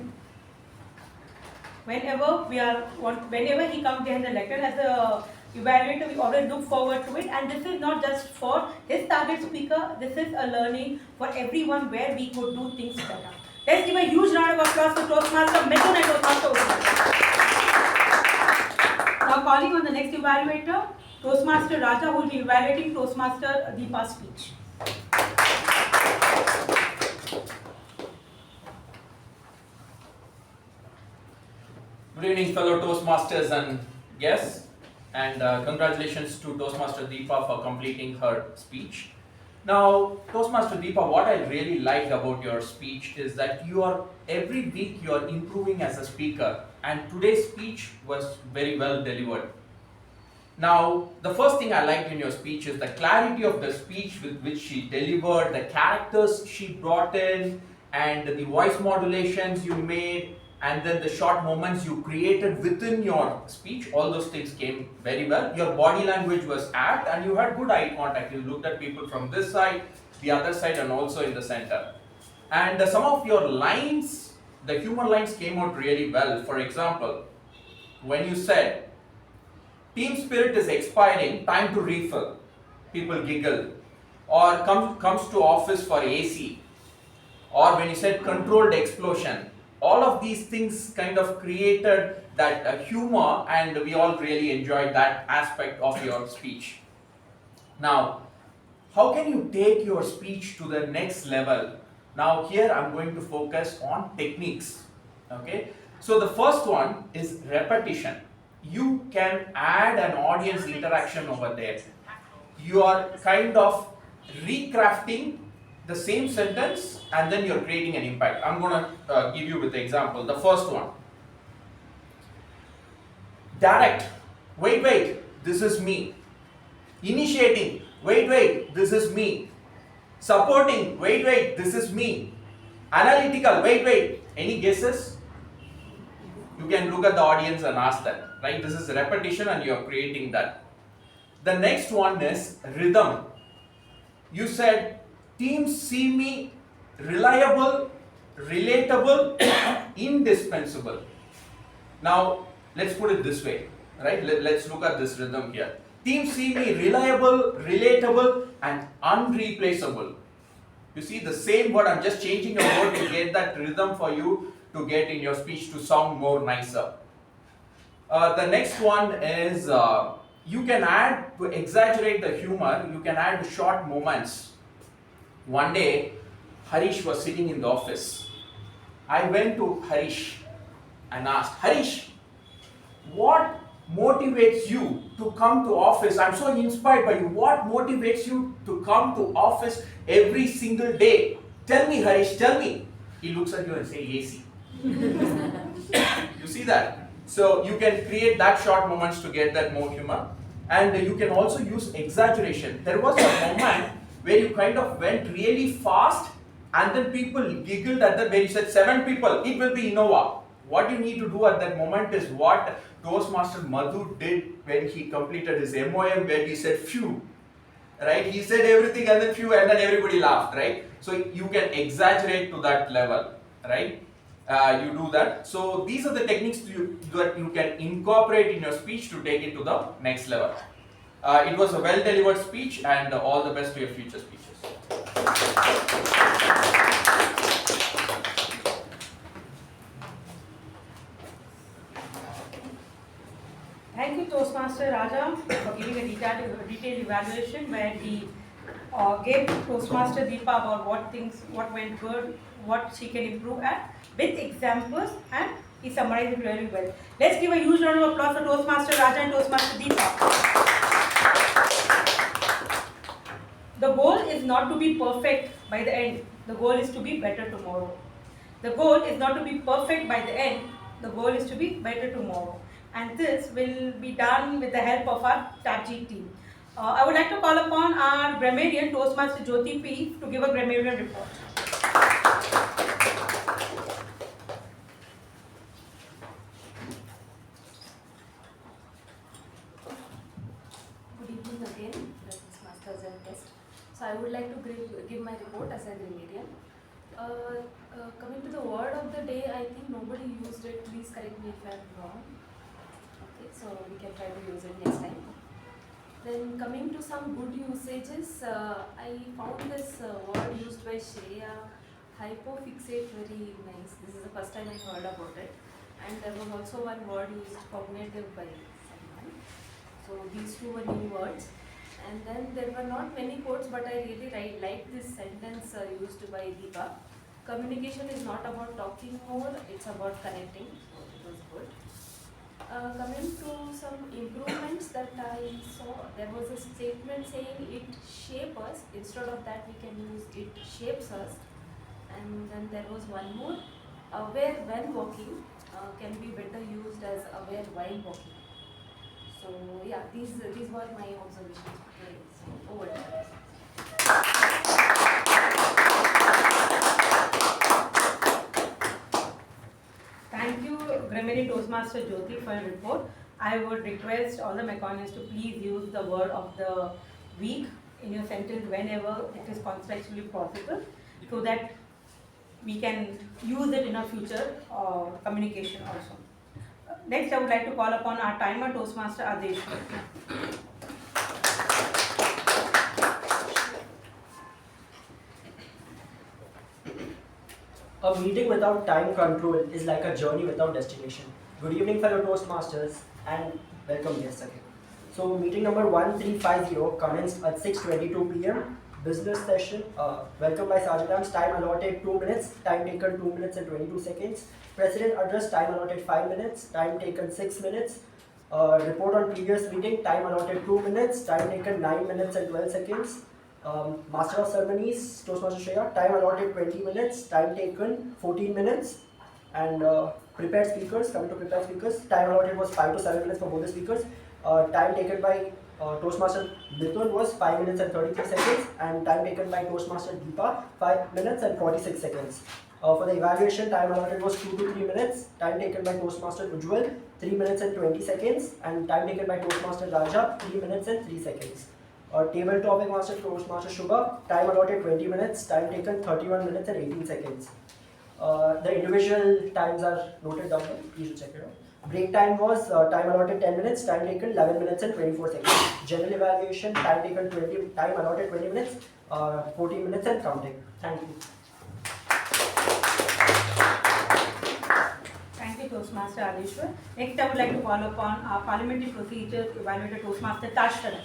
Whenever he comes behind the lectern as a evaluator, we always look forward to it, and this is not just for his target speaker, this is a learning for everyone where we could do things better. Let's give a huge round of applause to Toastmaster Midhun and Toastmaster Ujwal. Now calling on the next evaluator, Toastmaster Raja, who will be evaluating Toastmaster Deepa's speech. Good evening, fellow Toastmasters and guests, and congratulations to Toastmaster Deepa for completing her speech. Now, Toastmaster Deepa, what I really liked about your speech is that every week you are improving as a speaker, and today's speech was very well delivered. Now, the first thing I liked in your speech is the clarity of the speech with which she delivered, the characters she brought in, and the voice modulations you made, and then the short moments you created within your speech. All those things came very well. Your body language was apt, and you had good eye contact. You looked at people from this side, the other side, and also in the center. And some of your lines, the humor lines came out really well. For example, when you said, "Team spirit is expiring, time to refill," people giggle. Or comes to office for AC. Or when you said controlled explosion. All of these things kind of created that humor, and we all really enjoyed that aspect of your speech. Now, how can you take your speech to the next level? Now here I'm going to focus on techniques. Okay, so the first one is repetition. You can add an audience interaction over there. You are kind of recrafting the same sentence, and then you're creating an impact. I'm going to give you with the example. The first one. Direct. Wait, this is me. Initiating. Wait, this is me. Supporting. Wait, this is me. Analytical. Wait. Any guesses? You can look at the audience and ask that. Right? This is repetition, and you're creating that. The next one is rhythm. You said, "Teams see me reliable, relatable, indispensable." Now, let's put it this way, right? Let's look at this rhythm here. Teams see me reliable, relatable, and unreplaceable. You see the same word, I'm just changing a word to get that rhythm for you to get in your speech to sound more nicer. The next one is, you can add, to exaggerate the humor, you can add short moments. One day, Harish was sitting in the office. I went to Harish and asked, "Harish, what motivates you to come to office? I'm so inspired by you. What motivates you to come to office every single day? Tell me, Harish, tell me." He looks at you and says, "AC." You see that? So you can create that short moments to get that more humor. And you can also use exaggeration. There was a moment where you kind of went really fast, and then people giggled at that, where you said 7 people, it will be Innova. What you need to do at that moment is what Toastmaster Madhu did when he completed his MOM, where he said phew, right? He said everything and then phew, and then everybody laughed, right? So you can exaggerate to that level, right? You do that. So these are the techniques that you can incorporate in your speech to take it to the next level. It was a well delivered speech, and all the best to your future speeches. Thank you, Toastmaster Raja, for giving a detailed evaluation where he gave Toastmaster Deepa about what went good, what she can improve at, with examples, and he summarized it very well. Let's give a huge round of applause for Toastmaster Raja and Toastmaster Deepa. The goal is not to be perfect by the end. The goal is to be better tomorrow. The goal is not to be perfect by the end. The goal is to be better tomorrow. And this will be done with the help of our TAPG team. I would like to call upon our grammarian, Toastmaster Jyothi P, to give a grammarian report. Good evening again, Toastmasters and guests. So I would like to give my report as a grammarian. Coming to the word of the day, I think nobody used it. Please correct me if I am wrong. Okay, so we can try to use it next time. Then coming to some good usages, I found this word used by Shreya, hypofixate, very nice. This is the first time I heard about it. And there was also one word used, cognitive, by someone. So these two were new words. And then there were not many quotes, but I really liked this sentence used by Deepa. Communication is not about talking more, it's about connecting. So it was good. Coming to some improvements that I saw, there was a statement saying it shapes us. Instead of that, we can use it shapes us. And then there was one more, aware when walking can be better used as aware while walking. So yeah, these were my observations for today. So over to you. Thank you, Grammarian Toastmaster Jyothi, for your report. I would request all the mechanists to please use the word of the week in your sentence whenever it is contextually possible, so that we can use it in our future communication also. Next, I would like to call upon our timer, Toastmaster Adhishwar. A meeting without time control is like a journey without destination. Good evening, fellow Toastmasters, and welcome, guests again. So, meeting number 1350 commenced at 6:22 p.m. Business session, welcome by Sergeant. Time allotted 2 minutes, time taken 2 minutes and 22 seconds. President address, time allotted 5 minutes, time taken 6 minutes. Report on previous meeting, time allotted 2 minutes, time taken 9 minutes and 12 seconds. Master of Ceremonies, Toastmaster Shreya, time allotted 20 minutes, time taken 14 minutes. And prepared speakers, coming to prepared speakers, time allotted was 5 to 7 minutes for both the speakers. Time taken by Toastmaster Midhun was 5 minutes and 33 seconds, and time taken by Toastmaster Deepa 5 minutes and 46 seconds. For the evaluation, time allotted was 2 to 3 minutes, time taken by Toastmaster Ujwal 3 minutes and 20 seconds, and time taken by Toastmaster Raja 3 minutes and 3 seconds. Table topic master Toastmaster Shubha, time allotted 20 minutes, time taken 31 minutes and 18 seconds. The individual times are noted down here, you should check it out. Break time was time allotted 10 minutes, time taken 11 minutes and 24 seconds. General evaluation, time taken 20, time allotted 20 minutes, 14 minutes and counting. Thank you. Thank you, Toastmaster Adhishwar. Next, I would like to call upon our parliamentary procedures evaluator, Toastmaster Darshan.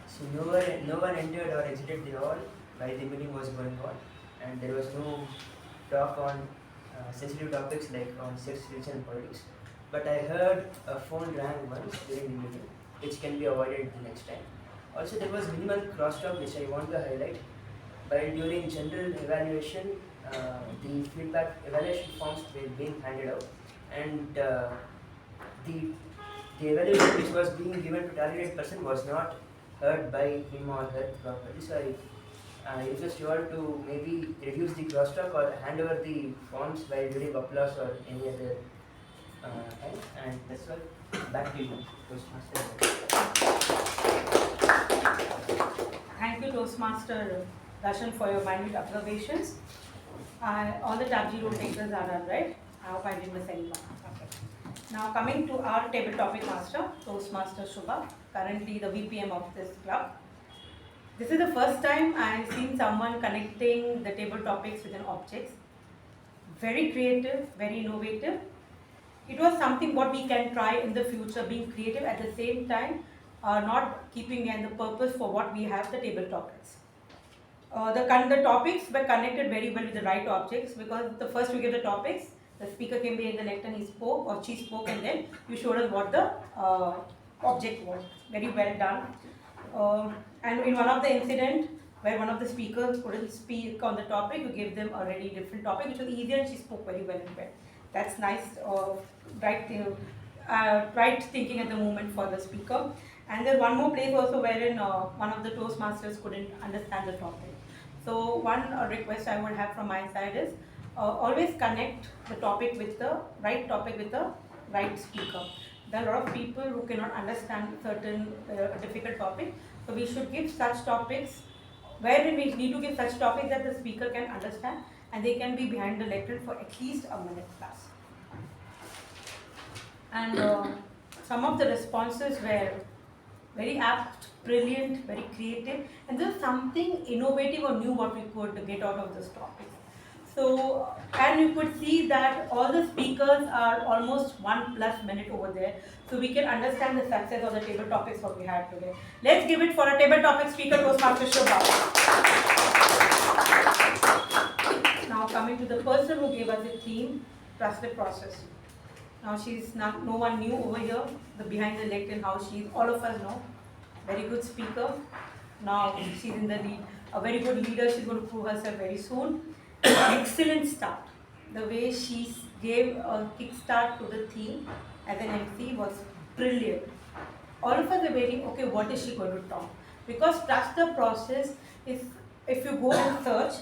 So no one entered or exited the hall while the meeting was going on, and there was no talk on sensitive topics like on sex, religion, and politics. But I heard a phone rang once during the meeting, which can be avoided the next time. Also, there was minimal crosstalk, which I want to highlight. While during general evaluation, the feedback evaluation forms were being handed out, and the evaluation which was being given to targeted person was not heard by him or her properly. So I request you all to maybe reduce the crosstalk or hand over the forms while during applause or any other time. And that's all. Back to you, Toastmaster. Thank you, Toastmaster Darshan, for your minute observations. All the TAPG rule takers are done, right? I hope I didn't miss anyone. Okay. Now coming to our table topic master, Toastmaster Shubha, currently the VPM of this club. This is the first time I have seen someone connecting the table topics with an objects. Very creative, very innovative. It was something what we can try in the future, being creative at the same time, not keeping in the purpose for what we have, the table topics. The topics were connected very well with the right objects, because the first you give the topics, the speaker came behind the lectern, he spoke or she spoke, and then you showed us what the object was. Very well done. And in one of the incident where one of the speakers couldn't speak on the topic, you gave them a really different topic which was easier, and she spoke very well and well. That's nice, right thinking at the moment for the speaker. And there's one more place also wherein one of the Toastmasters couldn't understand the topic. So one request I would have from my side is always connect the topic with the right speaker. There are a lot of people who cannot understand certain difficult topic, so we should give such topics wherein we need to give such topics that the speaker can understand and they can be behind the lectern for at least a minute plus. And some of the responses were very apt, brilliant, very creative, and there's something innovative or new what we could get out of this topic. So, and you could see that all the speakers are almost 1+ minute over there, so we can understand the success of the table topics what we had today. Let's give it for a table topic speaker, Toastmaster Shubha. Now coming to the person who gave us the theme, trust the process. Now she's not no one new over here, the behind the lectern, how she's, all of us know, very good speaker. Now she's in the lead, a very good leader, she's going to prove herself very soon. Excellent start. The way she gave a kickstart to the theme as an MC was brilliant. All of us were waiting, okay, what is she going to talk? Because trust the process, if you go and search,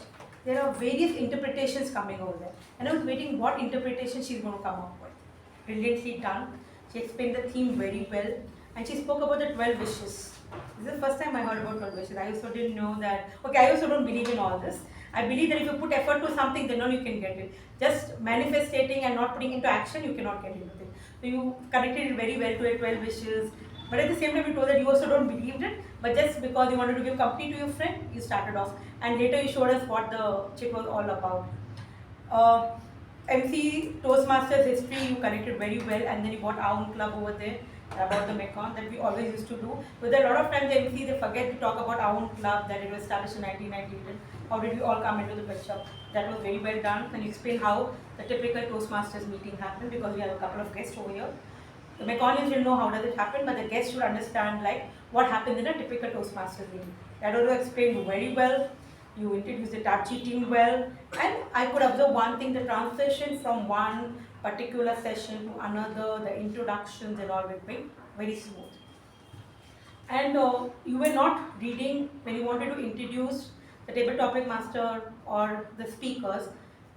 there are various interpretations coming over there. And I was waiting what interpretation she's going to come up with. Brilliantly done. She explained the theme very well. And she spoke about the 12 wishes. This is the first time I heard about 12 wishes. I also didn't know that. Okay, I also don't believe in all this. I believe that if you put effort to something, then you can get it. Just manifesting and not putting into action, you cannot get anything. So you connected it very well to a 12 wishes. But at the same time, you told that you also don't believe it. But just because you wanted to give company to your friend, you started off. And later you showed us what the chit was all about. MC Toastmasters history, you connected very well. And then you got our own club over there about the Mekon that we always used to do. But there are a lot of times the MC, they forget to talk about our own club that it was established in 1998. How did we all come into the picture? That was very well done. Can you explain how the typical Toastmasters meeting happened? Because we have a couple of guests over here. The Mekonians will know how does it happen, but the guests should understand like what happens in a typical Toastmasters meeting. That was explained very well. You introduced the TAPG team well, and I could observe one thing: the transition from one particular session to another, the introductions and all were very smooth. And you were not reading when you wanted to introduce the table topic master or the speakers.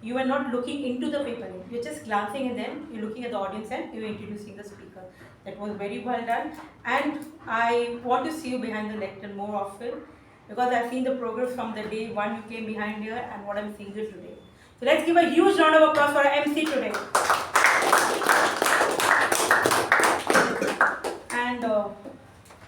You were not looking into the paper. You're just glancing and then you're looking at the audience and you're introducing the speaker. That was very well done. And I want to see you behind the lectern more often, because I've seen the progress from the day one you came behind here and what I'm seeing here today. So let's give a huge round of applause for our MC today. And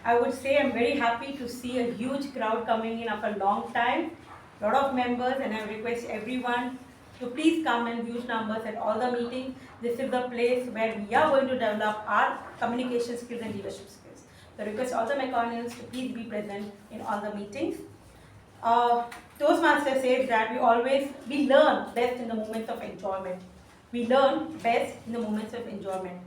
I would say I'm very happy to see a huge crowd coming in after a long time. A lot of members, and I request everyone to please come in huge numbers at all the meetings. This is the place where we are going to develop our communication skills and leadership skills. So I request all the Mekonians to please be present in all the meetings. Toastmaster says that we learn best in the moments of enjoyment. We learn best in the moments of enjoyment.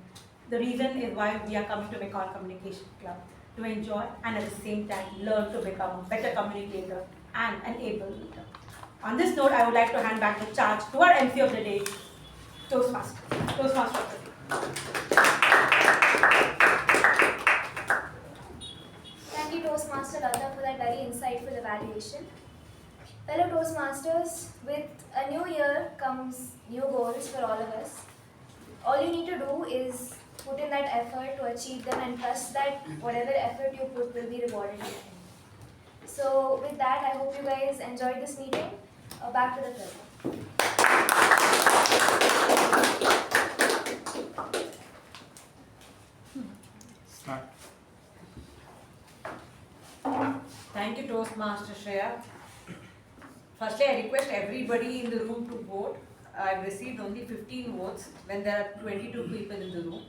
The reason is why we are coming to Mekon Communication Club, to enjoy and at the same time learn to become a better communicator and an able leader. On this note, I would like to hand back the charge to our MC of the day, Toastmaster. Toastmaster of the day. Thank you, Toastmaster Latha, for that very insightful evaluation. Fellow Toastmasters, with a new year comes new goals for all of us. All you need to do is put in that effort to achieve them and trust that whatever effort you put will be rewarded in the end. So with that, I hope you guys enjoyed this meeting. Back to the club. Start. Thank you, Toastmaster Shreya. Firstly, I request everybody in the room to vote I've received only 15 votes when there are 22 people in the room.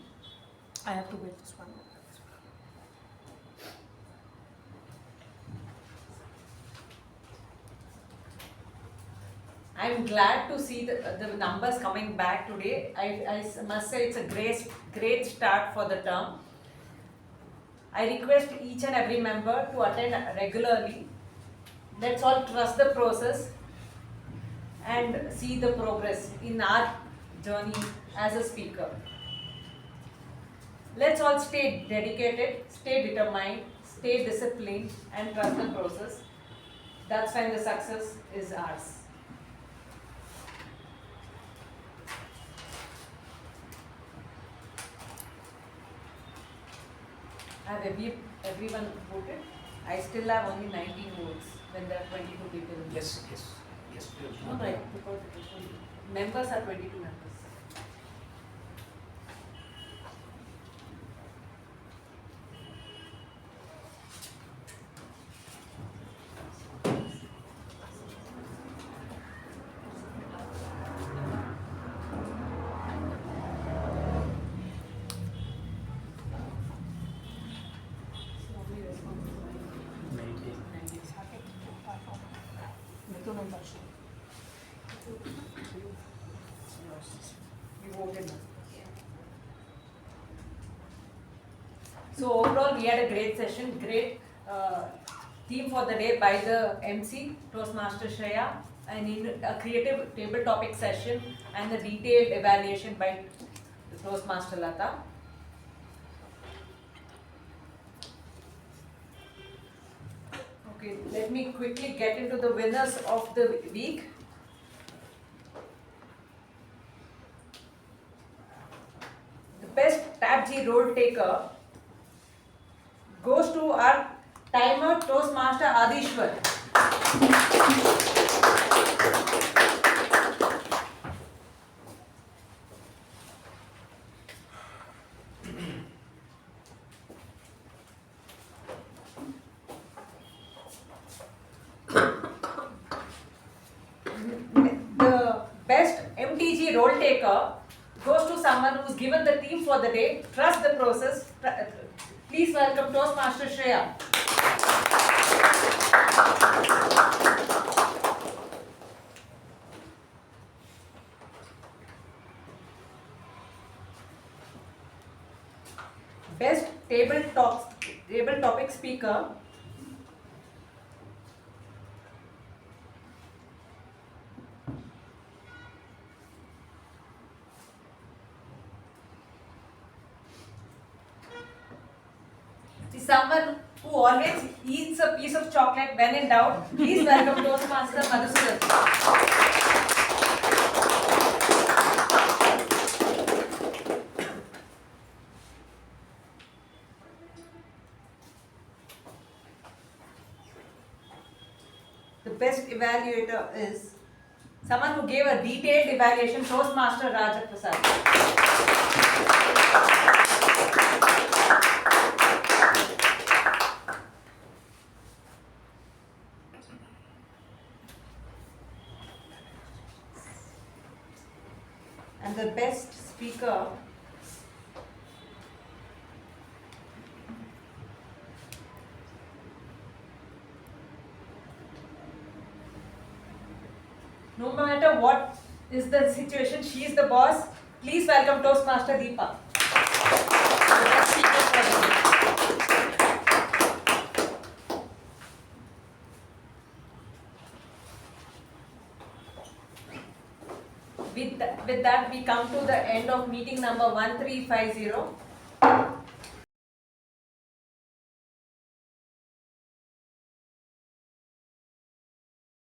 I have to wait this one. I'm glad to see the numbers coming back today. I must say it's a great start for the term. I request each and every member to attend regularly. Let's all trust the process and see the progress in our journey as a speaker. Let's all stay dedicated, stay determined, stay disciplined and trust the process. That's when the success is ours. Have everyone voted? I still have only 19 votes when there are 22 people. Yes. No, right, because members are 22 members. Midhun and Darshan. You voted. So overall, we had a great session, great theme for the day by the MC, Toastmaster Shreya, and in a creative table topic session and the detailed evaluation by Toastmaster Latha. Okay, let me quickly get into the winners of the week. The best TAPG role taker goes to our timer Toastmaster Adhishwar. The best MTG role taker goes to someone who's given the theme for the day. Trust the process. Please welcome Toastmaster Shreya. Best table topic speaker is someone who always eats a piece of chocolate when in doubt. Please welcome Toastmaster Madhusudan. The best evaluator is someone who gave a detailed evaluation, Toastmaster Raja Prasad. And the best speaker no matter what is the situation, she is the boss. Please welcome Toastmaster Deepa. With that, we come to the end of meeting number 1350.